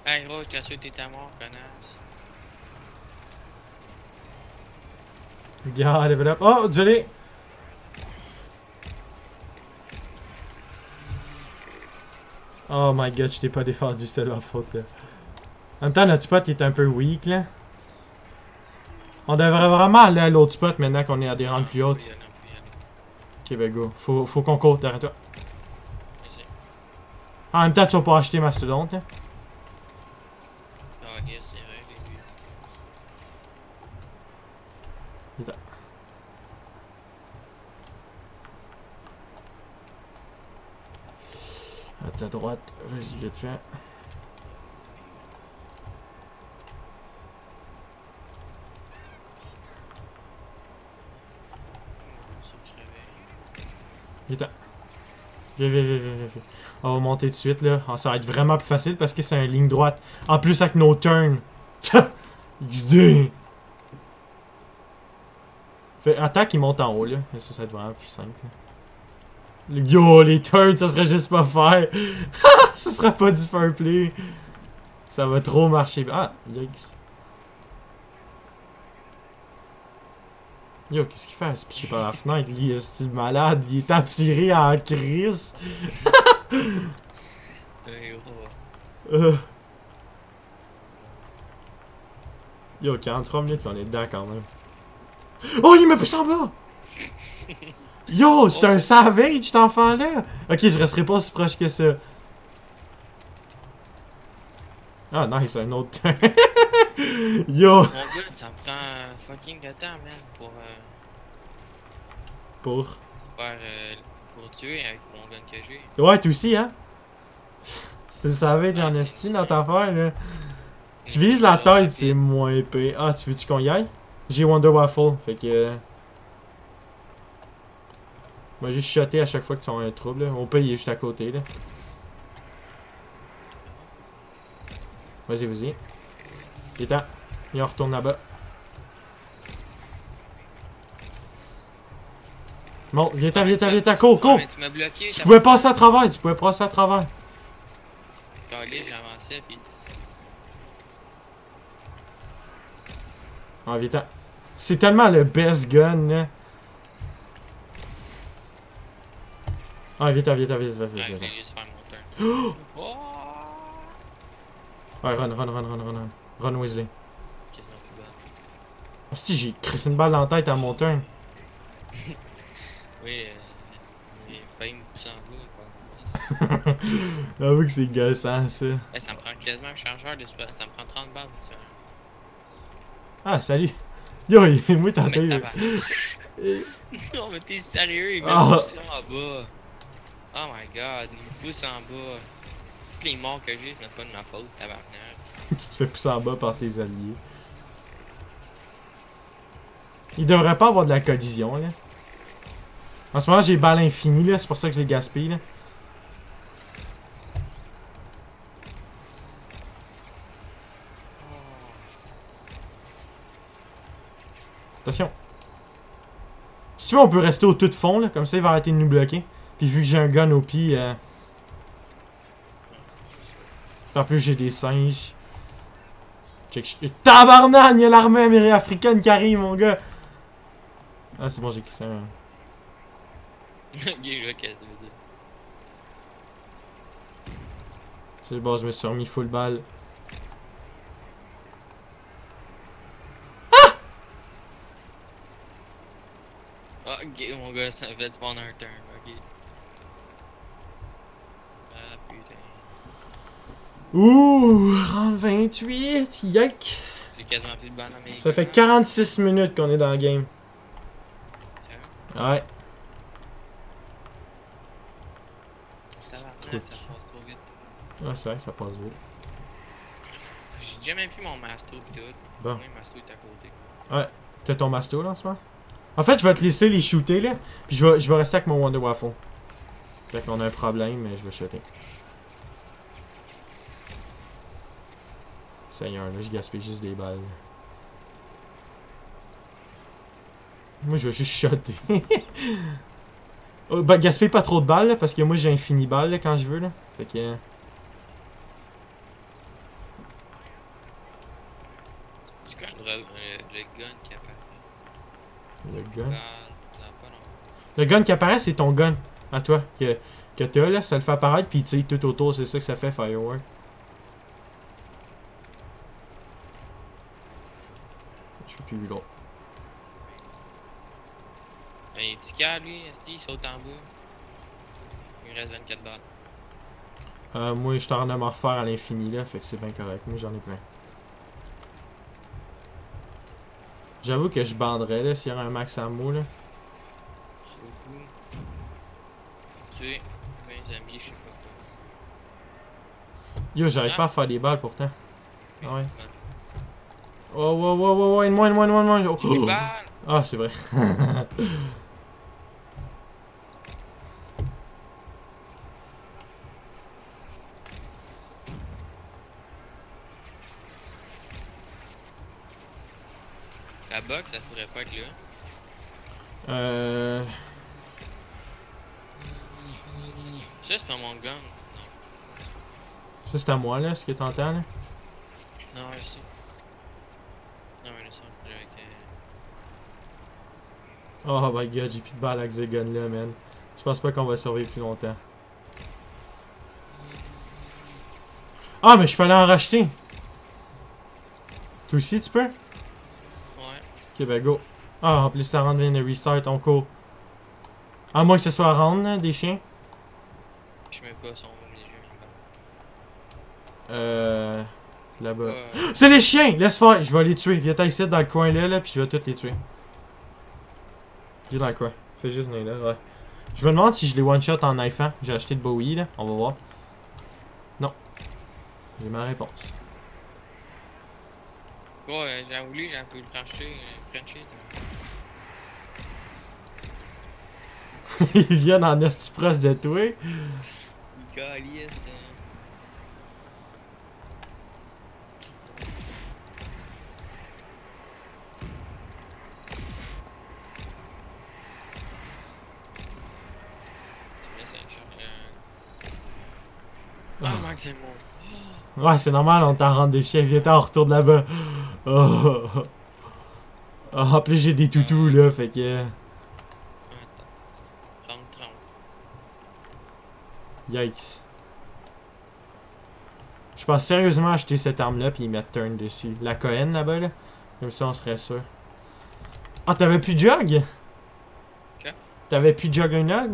Hey gros, je t'assure que t'es à mort, connasse. Gars, level up. Oh, désolé. Oh my god, je t'ai pas défendu, c'était de ma faute, là. En même temps, notre spot il est un peu weak, là. On devrait vraiment aller à l'autre spot maintenant qu'on est à des rangs plus hautes. Ok, ben go. Faut qu'on court derrière toi. En même temps, tu vas pas acheter Mastodonte, là. Ah, yes, c'est vrai, les gars. Attends. À ta droite, vas-y, vite fait. Vite. Viens. On va monter tout de suite, là. Ah, ça va être vraiment plus facile parce que c'est une ligne droite. En plus, avec nos turns. XD. Fait attaque, il monte en haut, là. Ça va être vraiment plus simple. Yo, les turns, ça serait juste pas faire. Ce sera pas du fair play. Ça va trop marcher. Ah, yikes. Yo, qu'est-ce qu'il fait à se pitcher par la fenêtre? Lui, est-ce malade? Il est attiré en crise. Yo, 43 minutes, on est dedans quand même. Oh, il m'a poussé en bas! Yo, c'est un savage, cet enfant-là! Ok, je resterai pas si proche que ça. Ah, nice, un autre turn. Yo! Mon gars, ça me prend fucking de temps, man, pour faire. Pour tuer avec mon gun que j'ai. Ouais, toi aussi, hein? C'est savage en estime dans ta affaire, là. Tu vises la tête, c'est moins épais. Ah, tu veux-tu qu'on y aille? J'ai Wonder Waffle, fait que... On va juste shotter à chaque fois que tu as un trouble, là. Au pire, il est juste à côté, là. Vas-y. Il est temps. Il en retourne là-bas. Bon, viens-t'en, cours! Mais tu m'as bloqué. Tu pouvais passer à travers, Calé, j'avançais, pis. Ah, viens-t'en. C'est tellement le best gun, là. Ah, viens-t'en. Ouais, je vais juste faire mon turn. Oh! Ouais, run, Weasley. Quasiment plus bas. Hostie, j'ai crissé une balle dans la tête à mon turn. Oui, il a failli me pousser en bas, quoi. Avoue que c'est gossant, ça. Ça me prend quasiment un chargeur de super. Ça me prend 30 balles. Tu vois. Ah, salut. Yo, moi, t'as Mais entendu. non, mais t'es sérieux, il Ah. me pousse en bas. Oh my god, il me pousse en bas. Toutes les morts que j'ai, ce n'est pas de ma faute, tabarnak. Tu te fais pousser en bas par tes alliés. Il devrait pas avoir de la collision, là. En ce moment, j'ai balles infinies, là. C'est pour ça que je les gaspille, là. Attention. Si tu veux, on peut rester au tout de fond, là. Comme ça, il va arrêter de nous bloquer. Puis vu que j'ai un gun au pied... En plus, j'ai des singes. Check. Tabarnan! Il y a l'armée africaine qui arrive, mon gars! Ah, c'est bon, j'ai écrit ça. Ok, je vois qu'est-ce que ça veut dire. C'est bon, je me suis remis full balle. Ah, ok, mon gars, ça fait spawn un turn, ok. Ah, putain. Ouh, rang 28, yike! J'ai quasiment plus de balles dans mes Ça fait guns. 46 minutes qu'on est dans le game. Sérieux? Ouais. Tabarnak, Truc. ça passe trop vite. Ah, c'est vrai que ça passe vite. J'ai jamais plus mon masto pis tout. Bon. Moi, le masto est à côté. T'as ton masto là en ce moment? En fait, je vais te laisser les shooter là. Puis je vais rester avec mon Wonder Waffle. Fait qu'on a un problème, mais je vais shooter. Seigneur, là, je gaspille juste des balles. Moi, je vais juste shotter. Oh, bah, gaspille pas trop de balles, là, parce que moi, j'ai infini balles là, quand je veux. Là. Fait que... C'est quoi le gun qui apparaît? Le gun. Non, pas non. Le gun qui apparaît, c'est ton gun à toi. Que t'as là, ça le fait apparaître, puis tu sais, tout autour, c'est ça que ça fait, Firework. Je peux plus reload. Il est calme lui, il saute en bas. Il me reste 24 balles. Moi, je suis en train de m'en refaire à l'infini là, fait que c'est bien correct. Moi, j'en ai plein. J'avoue que je banderais là s'il y avait un max ammo là. Fou. Tu sais, 20 zombies, je sais pas quoi. Yo, j'arrive pas à faire des balles pourtant. Ah ouais. Bon. Oh, aide-moi. Oh. J'ai des balles! Ah, c'est vrai. La box, ça pourrait pas être là. Ça, c'est pas mon gun. Ça, c'est à moi là, ce que t'entends là. Non, ici. Non, mais le son, avec. Oh my god, j'ai plus de balles avec ce gun là, man. Je pense pas qu'on va survivre plus longtemps. Ah, mais je peux aller en racheter. Toi aussi, tu peux? Ouais. Ok, ben go. Ah, en plus, ça rentre vient de restart, on court. À moins que ce soit round, là, des chiens. Je sais même pas son nom, les yeux, Là-bas. Ouais. C'est les chiens! Laisse faire, je vais les tuer. Viens ici dans le coin là, puis je vais tous les tuer. Viens dans le coin. Fais juste venir là, ouais. Je me demande si je les one-shot en knifant. J'ai acheté le Bowie là, on va voir. Non. J'ai ma réponse. Ouais, j'ai voulu, j'ai un peu le Frenchie. Ils viennent en esti proche de toi. Calice. Ah, Marc, c'est mon. Ouais, c'est normal, on t'en rentre des chiens. Viens t'en retourne là-bas. Oh. Oh, en plus, j'ai des toutous là, fait que. Attends. 30. Yikes. Je pense sérieusement acheter cette arme-là puis y mettre turn dessus. La Cohen là-bas, là. Comme ça, on serait sûr. Ah, t'avais plus de jug? Quoi? T'avais plus de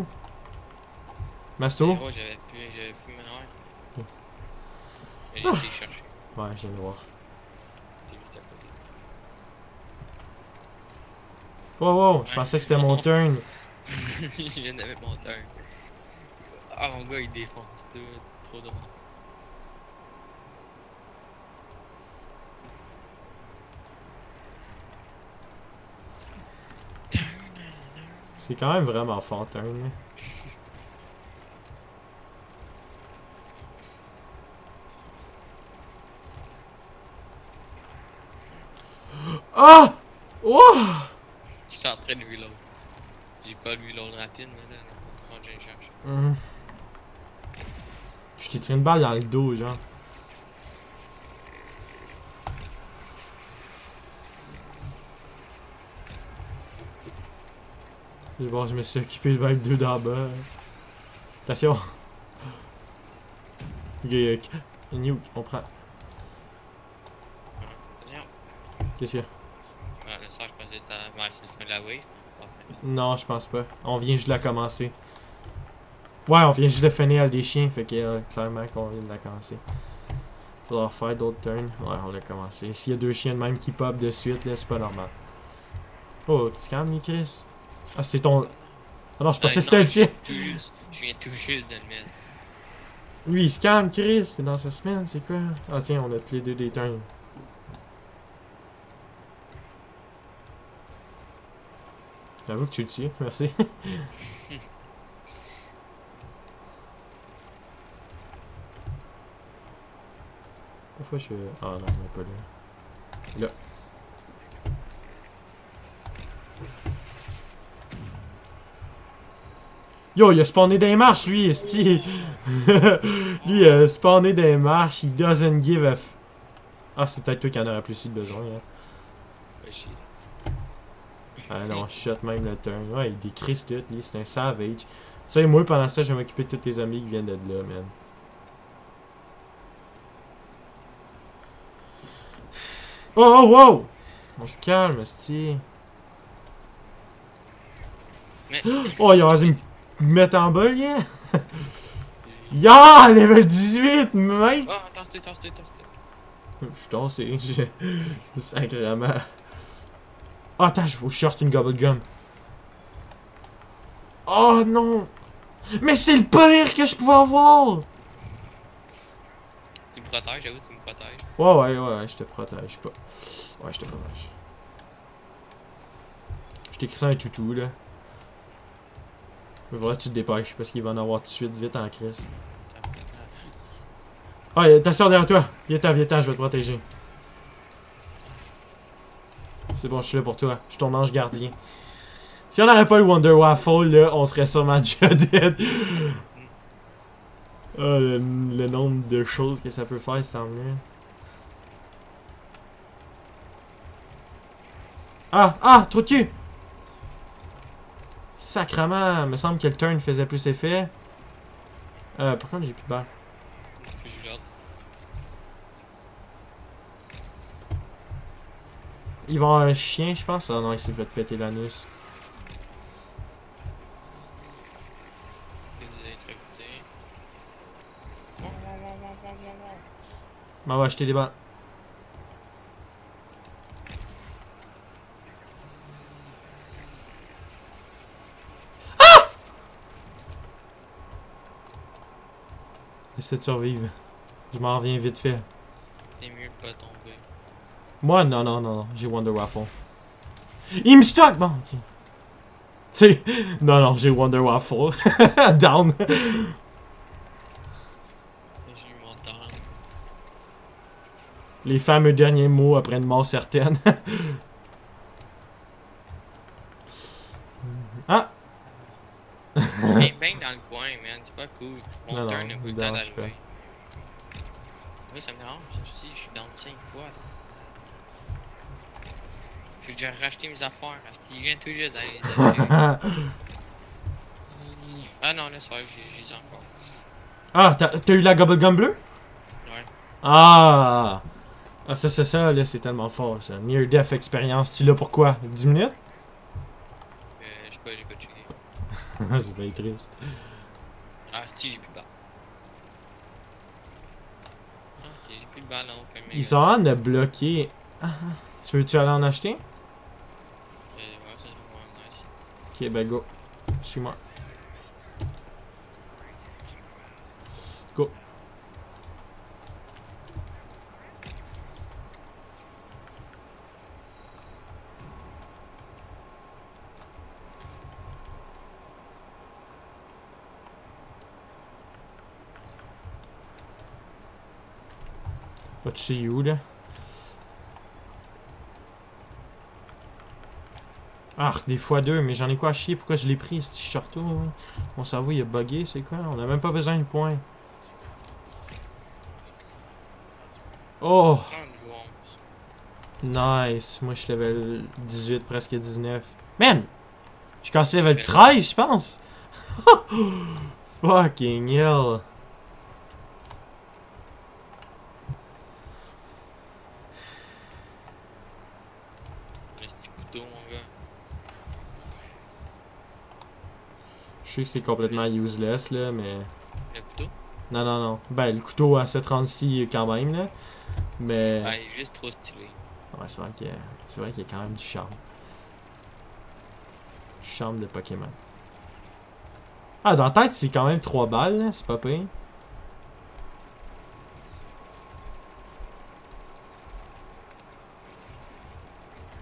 Masto? Oh, j'avais plus, mais ouais. Mais j'ai été chercher. Ouais, je viens de voir. T'es juste à côté. Wow, wow, je pensais que c'était mon turn. Je viens de mettre mon turn. Ah, mon gars, il défonce tout. C'est trop drôle. C'est quand même vraiment fort, turn. Ah! Wow! Je suis en train de reload. J'ai pas le reload rapide, mais là, quand je le cherche. Je t'ai tiré une balle dans le dos, genre. Et bon, je me suis occupé de mettre deux d'en bas. Attention! Ok, Nuke, on prend. Attention. Qu'est-ce qu'il y a? Ah, le sort, je pensais que c'était. Ouais, c'est le fin de la wave. Non, je pense pas. On vient juste de la commencer. Ouais, on vient juste de finir avec des chiens, fait que clairement qu'on vient de la commencer. Faudra faire d'autres turns. Ouais, on l'a commencé. S'il y a deux chiens de même qui pop de suite, là, c'est pas normal. Oh, tu calmes, lui, Chris? Ah, c'est ton. Ah non, je pensais que c'était le tien. Je viens tout juste de le mettre. Lui, il se calme, Chris. C'est dans sa semaine, c'est quoi? Ah, tiens, on a tous les deux des turns. J'avoue que tu le tues, merci. Pourquoi je. Ah non, il n'est pas là. Là. Yo, il a spawné des marches, lui, esti. Lui, il a spawné des marches. He doesn't give a f. Ah, c'est peut-être toi qui en aurais plus eu besoin, hein. Ouais, chier. Ah non, shot même le turn. Ouais, il décrise tout, lui, c'est un savage. Tu sais, moi, pendant ça, je vais m'occuper de tous tes amis qui viennent de là, man. Oh, oh, wow! On se calme, esti. Mais. Oh, il a osé me mettre en bas, lui, hein? Ya! Level 18, mec! Ah, tasse-toi. Je suis tassé, sacrément. Oh, attends, je vous short une gobble gum. Oh non! Mais c'est le pire que je pouvais avoir! Tu me protèges, j'avoue, tu me protèges. Ouais, je te protège pas. Ouais, je te protège. Je t'écris ça un toutou, là. Mais voilà, tu te dépêches, parce qu'il va en avoir tout de suite, vite en crise. Ah, il y a ta soeur derrière toi! Viens-t'en, je vais te protéger. C'est bon, je suis là pour toi. Je suis ton ange gardien. Si on n'aurait pas le Wonder Waffle, là, on serait sûrement déjà dead. Oh, le nombre de choses que ça peut faire, ça semble. Ah, trop de cul! Sacrement, me semble que le turn faisait plus effet. Pourquoi j'ai plus de balles? Je regarde. Il va avoir un chien, je pense. Ah non, il s'est fait péter l'anus. On va acheter des balles. Essaie de survivre. Je m'en reviens vite fait. C'est mieux de pas tomber. Moi, non. J'ai Wonder Waffle. Il me stock! Bon, ok. Tu sais, non, j'ai Wonder Waffle. Down. J'ai eu mon temps. Les fameux derniers mots après une mort certaine. Ah! Bang bang dans le coin, man, c'est pas cool. Mon Non, turn n'a pas eu le temps dérange d'arriver. Oui, ça me dérange, je suis down 5 fois. Là. Faut que j'ai racheté mes affaires parce qu'il vient tout juste d'aller les acheter. Ah non, là, c'est vrai, j'ai encore. Ah, t'as eu la gobble gum bleue? Ouais. Ah! Ah, ça, là, c'est tellement fort, ça. Near Death Experience, tu l'as pour quoi? 10 minutes? Je sais pas, j'ai pas checké. C'est bien triste. Ah, si, j'ai plus bas. Ok. J'ai plus de ballon comme Ils sont en train de bloquer. Tu veux-tu aller en acheter? Ouais, ça c'est vraiment nice. Ok, ben go. Suis-moi. Go. Pas tu sais où, là? Ah, des fois deux, mais j'en ai quoi à chier? Pourquoi je l'ai pris, ce t-shirt? Mon cerveau, il a bugué, c'est quoi? On a même pas besoin de points. Oh! 30 ou 11. Nice. Moi, je suis level 18, presque 19. Man! Je suis cassé level 13, je pense! Fucking hell! Le petit couteau, mon gars. Je sais que c'est complètement useless, là, mais... Le couteau? Non, non, non. Ben, le couteau à 736 quand même, là. Mais... Ouais, il est juste trop stylé. Ouais, c'est vrai qu'il y a quand même du charme. Du charme de Pokémon. Ah, dans la tête, c'est quand même 3 balles, là. C'est pas pire.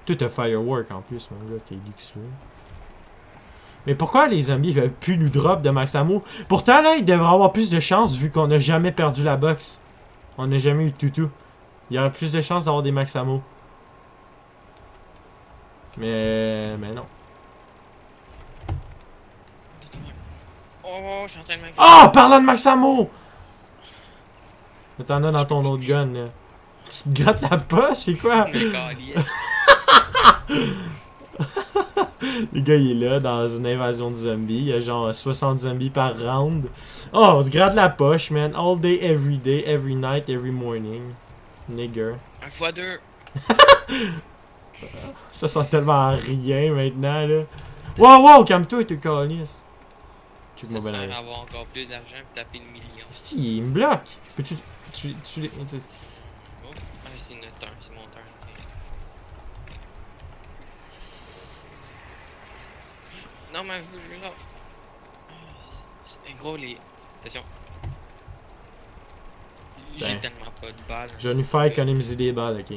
Tout a firework en plus, mon gars. T'es luxueux. Mais pourquoi les zombies veulent plus nous drop de max ammo? Pourtant, là, ils devraient avoir plus de chance vu qu'on n'a jamais perdu la box. On n'a jamais eu de toutou. Il y aurait plus de chances d'avoir des max ammo. Mais non. Oh, je suis en train de m'inquiéter. Ah! Parlant de max ammo! T'en as dans ton autre gun, là. Tu te grattes la poche, c'est quoi? Mais calice. Le gars, il est là, dans une invasion de zombies. Il y a genre 60 zombies par round. Oh, on se gratte la poche, man. All day, every night, every morning. Nigger. 1x2. Ça sent tellement rien maintenant, là. Wow, wow, calme-toi, tu calice. Ça sert à avoir encore plus d'argent et taper le million. Si, il me bloque. Peux-tu. Oh, ah, c'est notre turn, c'est mon turn. Okay. Non, mais je veux là. Gros, les. Attention. J'ai Ben. tellement pas de balles. Je vais nous faire économiser des balles, ok?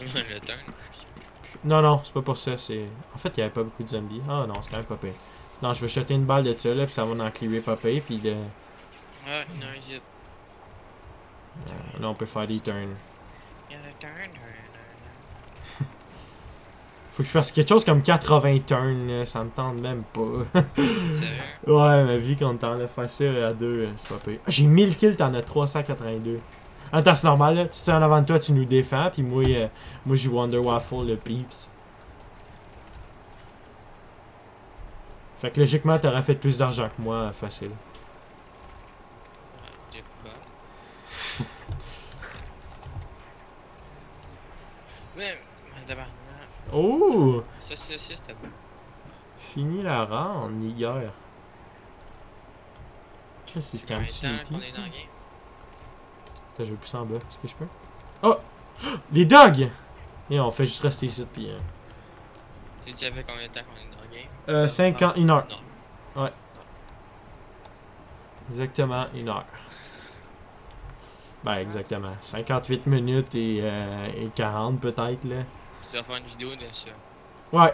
Le turn. Non, non, c'est pas pour ça, c'est... En fait, il y avait pas beaucoup de zombies. Ah non, c'est quand même pas pire. Non, je vais jeter une balle de ça, là, puis ça va en clearer pas pire, puis de... Ah, non, j'ai. là, on peut faire des turns. Il y a le turn. Faut que je fasse quelque chose comme 80 turns, là, ça me tente même pas. Sérieux? Ouais, mais vu qu'on tente de faire ça à deux, c'est pas pire. Ah, j'ai 1000 kills, t'en as 382. Attends, c'est normal, là. Tu te tiens en avant de toi, tu nous défends, puis moi j'ai Wonder Waffle, le peeps. Fait que logiquement, t'aurais fait plus d'argent que moi, facile. Ouais, j'ai pas. Mais d'abord. Oh! Ça, c'était bon. Fini la ronde, Niger. Qu'est-ce qui se calme dessus? Qu'on est dans le game. Attends, je vais pousser en bas. Est-ce que je peux? Oh! Les dogs! Et on fait juste rester ici, puis... Tu savais combien de temps qu'on est dans le game? 51 heures. Non. Ouais. Exactement, 1 heure. Ben, exactement. 58 minutes et 40 peut-être, là. Tu vas faire une vidéo de ça. Ouais.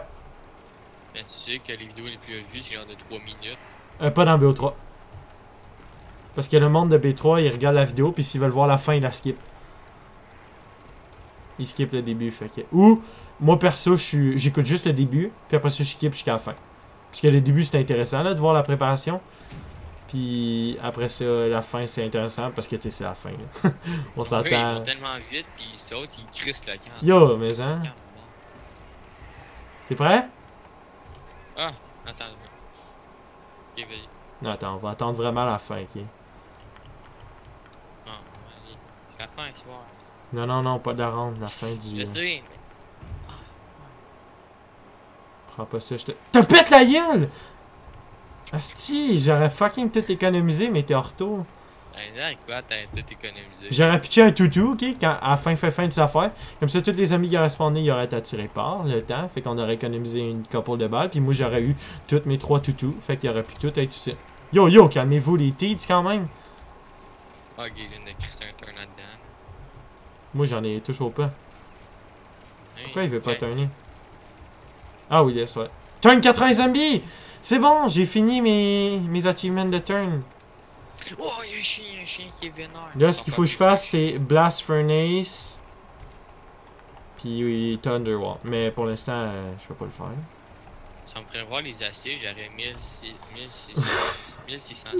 Mais tu sais que les vidéos les plus vues, c'est genre de 3 minutes. Pas dans BO3. Parce que le monde de B3, il regarde la vidéo, puis s'ils veulent voir la fin, ils la skip. Ils skip le début, fait que... Ou, moi perso, j'écoute juste le début, puis après ça, je skip jusqu'à la fin. Parce que le début, c'est intéressant, là, de voir la préparation. Puis après ça, la fin, c'est intéressant, parce que, tu sais, c'est la fin, là. On Oui, ils s'entend... vont tellement vite, puis ils sautent, ils crissent le camp. Yo, mais hein? T'es prêt? Ah, attends. Ok, vas-y. Non, attends, on va attendre vraiment la fin, ok? Ah, vas-y. C'est la fin, c'est bon. Non, non, non, pas de la ronde, la fin du... Je sais, mais. Prends pas ça, je te... Te pète la gueule! Asti, j'aurais fucking tout économisé, mais t'es en retour. Là, quoi, t'as tout économisé. J'aurais pitché un toutou, ok, quand, à la fin de sa affaire. Comme ça, tous les amis qui auraient spawné, ils auraient été attirés par le temps. Fait qu'on aurait économisé une couple de balles. Puis moi, j'aurais eu toutes mes 3 toutous. Fait qu'il aurait pu tout être ici. Yo, yo, calmez-vous les teats quand même. Ah, Galen a crissé un turn là-dedans. Moi, j'en ai toujours pas. Pourquoi il veut pas Jack. turner? Ah oui, yes, ouais. Turn 80 zombies! C'est bon, j'ai fini mes achievements de turn. Oh, il y a un chien qui est vénère. Là, ce qu'il faut que je fasse, c'est Blast Furnace. Puis oui, Thunder Wall. Mais pour l'instant, je vais pas le faire. Si on me ferait voir les aciers, j'aurais 1606 de ça.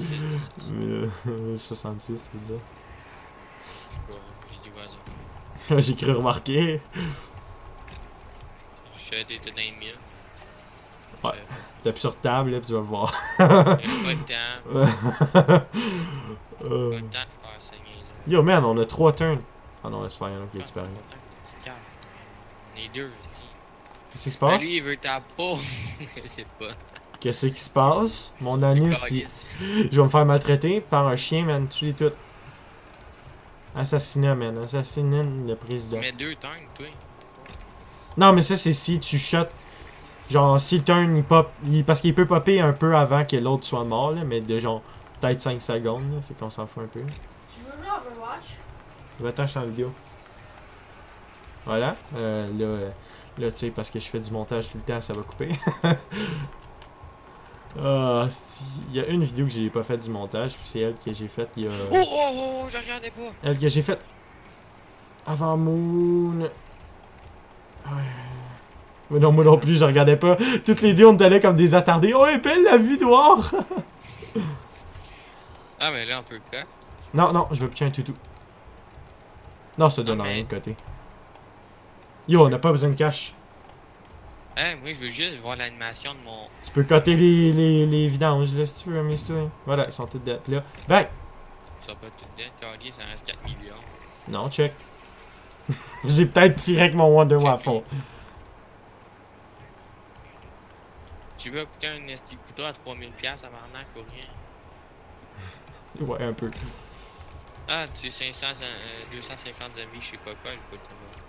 66, tu veux dire. Je sais pas, j'ai dit vas-y. J'ai cru remarquer. Je suis des dans les 1000. Ouais. Tape sur table, là, puis tu vas voir. J'ai pas le temps. Pas Euh, le temps de faire ça, niaise. Yo, man, on a 3 turns. Ah non, laisse faire, il y en a qui est disparu. C'est calme. On est deux, c'est Qu'est-ce qui se Ben passe? lui, il veut ta peau. Je sais pas. Qu'est-ce qui se passe? Mon anus, Calice. je vais me faire maltraiter par un chien, man. Tue-les toutes. Assassinat, man. Assassinat le Tu président. mets deux turns, toi. Non, mais ça, c'est si tu shots. Genre, si le turn, il pop. Parce qu'il peut popper un peu avant que l'autre soit mort, là. Mais de genre, peut-être 5 secondes, là. Fait qu'on s'en fout un peu. Tu veux jouer à Overwatch? Va-t'en, je suis en vidéo. Voilà. Là, tu sais, parce que je fais du montage tout le temps, ça va couper. Ah, il y a une vidéo que j'ai pas fait du montage, puis c'est elle que j'ai faite il y a. Oh, je regardais pas. Elle que j'ai faite avant Moon. Ouais. Mais non, moi non plus, je regardais pas. Toutes les deux, on allait comme des attardés. Oh, est belle la vue noire! Ah, mais là, on peut le coffre. Non, non, je veux pitcher un toutou. Non, ça donne Ah, mais- rien de côté. Yo, on n'a pas besoin de cash. Hein, moi, je veux juste voir l'animation de mon. Tu peux coter les vidanges, là, si tu veux, amuse-toi. Voilà, ils sont toutes dead. Là, bang! Ça va pas tout dead, Carly, ça reste 4 millions. Non, check. J'ai peut-être tiré avec mon Wonder Check. Waffle. Tu veux coûter un esti couteau à 3000$ à Marnac ou rien? Ouais, un peu. Ah, tu es 250 zombies, je sais pas quoi, je peux te voir.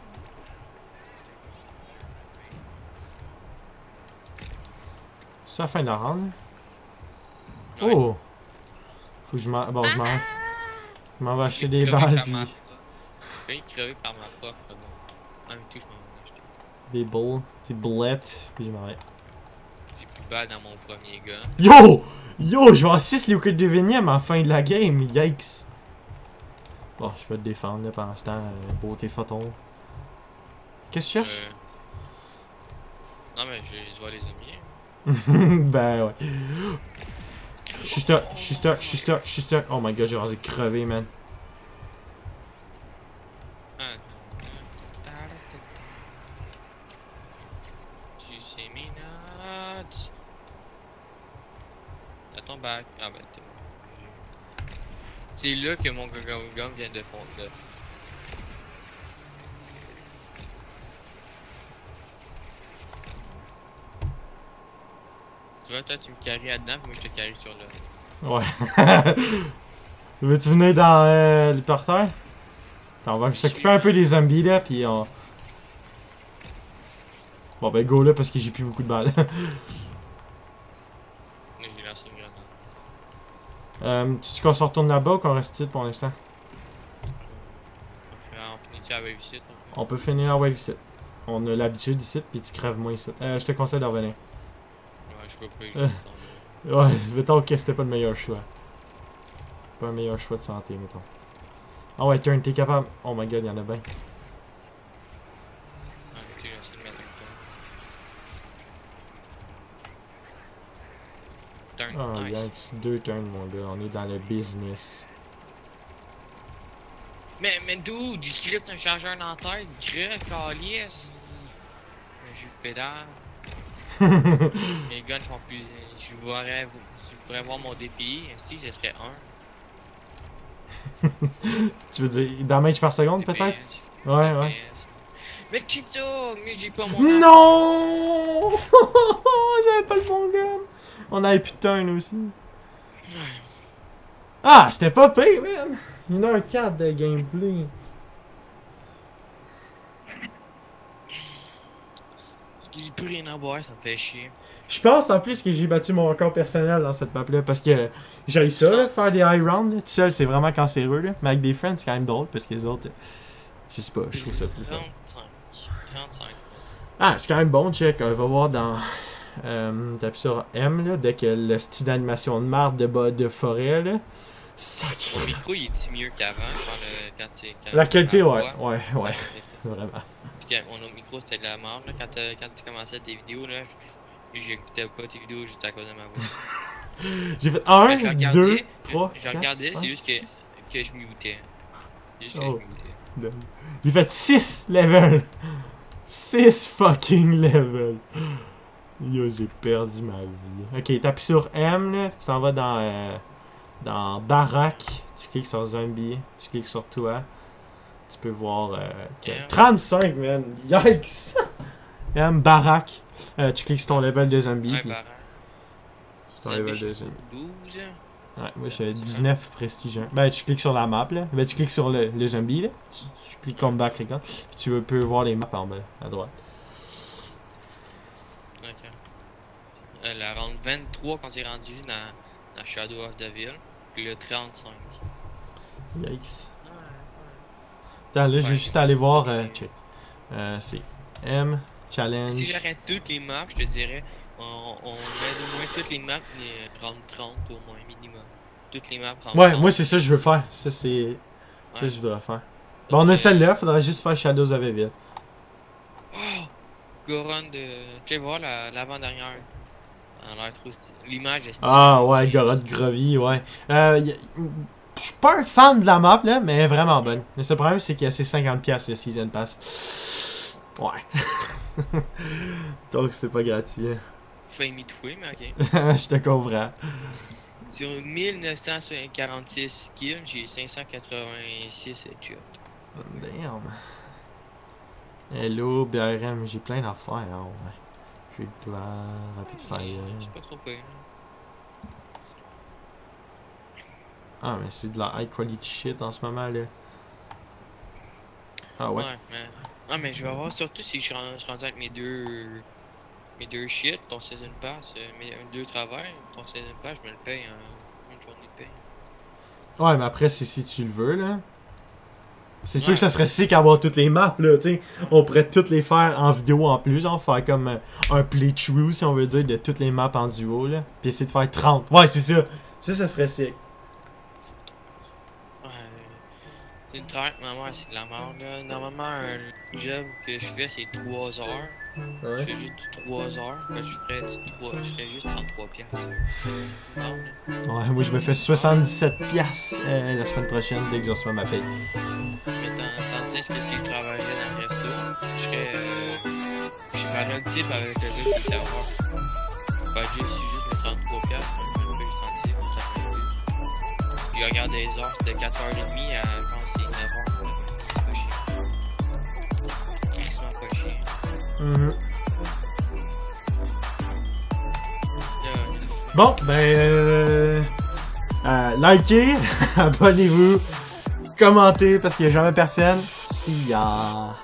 C'est la fin de la round. Ouais. Oh! Faut que je m'en. Bon, je m'en. Je m'en vais acheter des Crevé balles, par puis. ma propre- Je vais être crevé par ma propre. Bon. En même temps, je m'en vais acheter. Des balles, des boulettes, puis je m'en vais. J'ai plus de balles dans mon premier gun. Yo! Yo! Je vais avoir 6 Liquid Divinium à la fin de la game, yikes! Bon, je vais te défendre là, pendant ce temps, beauté photon. Qu'est-ce que tu cherches? Non, mais je vois les zombies. Ben ouais. Je suis stuck, je suis stuck, je suis stuck, je suis stuck. Oh my god, j'ai rasé crevé, man. Ah, tu sais mes notes. À ton bac. Ah ben t'es bon. C'est là que mon gum vient de fondre là. Tu vois, toi tu me carries là-dedans, puis moi je te carry sur là. Ouais. Veux-tu venir dans le porteur? Attends, on va s'occuper un peu des zombies là, puis on. Bon ben go là parce que j'ai plus beaucoup de balles. Là j'ai lancé une grenade. Tu qu'on se retourne là-bas ou qu'on reste ici pour l'instant? On finit ça avec ici, toi. On peut finir la wave ici. On a l'habitude ici, puis tu crèves moins ici. Je te conseille de revenir. Ouais, je vois pas, je Euh. vais tomber. Ouais, mettons que c'était pas le meilleur choix. Pas un meilleur choix de santé, mettons. Ah ouais, turn, t'es capable. Oh my god, y'en a bien. Ah, ok, j'ai essayé de mettre un turn. Oh Turn, nice. yikes, 2 turns mon gars, on est dans le business. Mais d'où? Du Christ, un chargeur dans la tête, creux, calice. Un jus de pédale. Mes guns font plus. Si je pourrais voir mon DPI, si ce serait 1. Tu veux dire damage par seconde peut-être? Ouais, ouais. DPS. Mais quitte ça! Mais j'ai pas mon. Non! J'avais pas le bon gun! On avait plus de turn aussi. Ah, c'était pas pire, man! 1h04 de gameplay. J'ai plus rien à boire, ça me fait chier. Je pense en plus que j'ai battu mon record personnel dans cette map-là parce que j'ai ça, là, faire des high rounds. Tout seul, c'est vraiment cancéreux, là. Mais avec des friends, c'est quand même drôle parce que les autres, je sais pas, je trouve ça plus fun. 35. Ah, c'est quand même bon, check. On va voir dans. T'appuies sur M, là, dès que le style d'animation de marde de forêt, là. Sacré. Mon micro, il est mieux qu'avant quand La qualité, quand ouais. on voit. Ouais. Vraiment. Parce que mon autre micro, c'était de la merde. Là. Quand tu commençais tes vidéos, là, j'écoutais pas tes vidéos juste à cause de ma voix. J'ai fait Mais je 1, regardais, 2, 3, Je 4, regardais, 5, c'est juste 6. que je mutais. C'est juste que Oh. je mutais. J'ai fait 6 levels. 6 fucking levels. Yo, j'ai perdu ma vie. Ok, t'appuies sur M, là, tu t'en vas dans Baraque. Tu cliques sur Zombie. Tu cliques sur toi. Tu peux voir que 35, man. Yikes! M, Baraque. Tu cliques sur ton level de zombie. Ouais, Puis pareil. ton level de zombie. 12. Ouais, moi j'ai 19 prestige 1. Ben, tu cliques sur la map, là. Ben, tu cliques sur le zombie, là. Tu cliques combat fréquent. Puis tu peux voir les maps en bas, à droite. Ok. La ronde 23 quand j'ai rendu dans Shadow of the Ville. Puis le 35. Yikes. Attends, là, je vais juste aller voir. Check. C'est M, Challenge. Si j'arrête toutes les maps, je te dirais, on met au moins toutes les maps, prendre 30 au moins minimum. Toutes les maps prendre Ouais, 30. moi c'est ça que je veux faire. Ça, c'est. Ça, Ouais. je voudrais faire. Bon, on a celle-là, faudrait juste faire Shadows of the Ville. Oh! Goron de. Tu sais voir l'avant-dernière. Elle a l'air trop stylée. L'image est stylée. Ah ouais, Gorod Grovy, ouais. Je suis pas un fan de la map, là, mais elle est vraiment bonne. Mais le problème, c'est qu'il y a ces 50$ le Season Pass. Ouais. Donc, c'est pas gratuit. Failli m'étouffer, mais ok. Je te comprends. Sur 1946 kills, j'ai 586 headshots. Damn. Hello, BRM, j'ai plein d'affaires. Hein, ouais. Victoire, rapid fire. J'ai pas trop peur. Ah, mais c'est de la high quality shit en ce moment là. Ah ouais. Mais... Ah, mais je vais voir surtout si je suis rendu avec mes deux shit, ton season pass, mes deux travers, ton season pass, je me le paye en une journée de paye. Ouais, mais après, c'est si tu le veux là. C'est sûr Ouais. que ça serait sick avoir toutes les maps là, tu sais. On pourrait toutes les faire en vidéo en plus, genre faire comme un playthrough si on veut dire de toutes les maps en duo là. Puis essayer de faire 30. Ouais, c'est ça. Ça serait sick. Ouais. C'est une traite, maman, c'est de la merde là. Normalement, un job que je fais, c'est 3 heures. Je Ouais. fais juste du 3 heures. Fait que je ferais juste 33 piastres. C'est énorme, là. Ouais, moi je me fais 77$ la semaine prochaine dès que je reçois ma paye. Mais tandis que si je travaillais dans le resto, je serais. Je ferais le type avec le gars qui est serveur. Fait que j'ai juste mes 33 piastres, je me fais juste 36, ça fait plus. Puis je regarde les heures, c'était 4h30 à, je pense, c'est 9h. Pas chier. Crissement pas chier. Bon, ben likez, abonnez-vous, commentez parce qu'il n'y a jamais personne. See ya.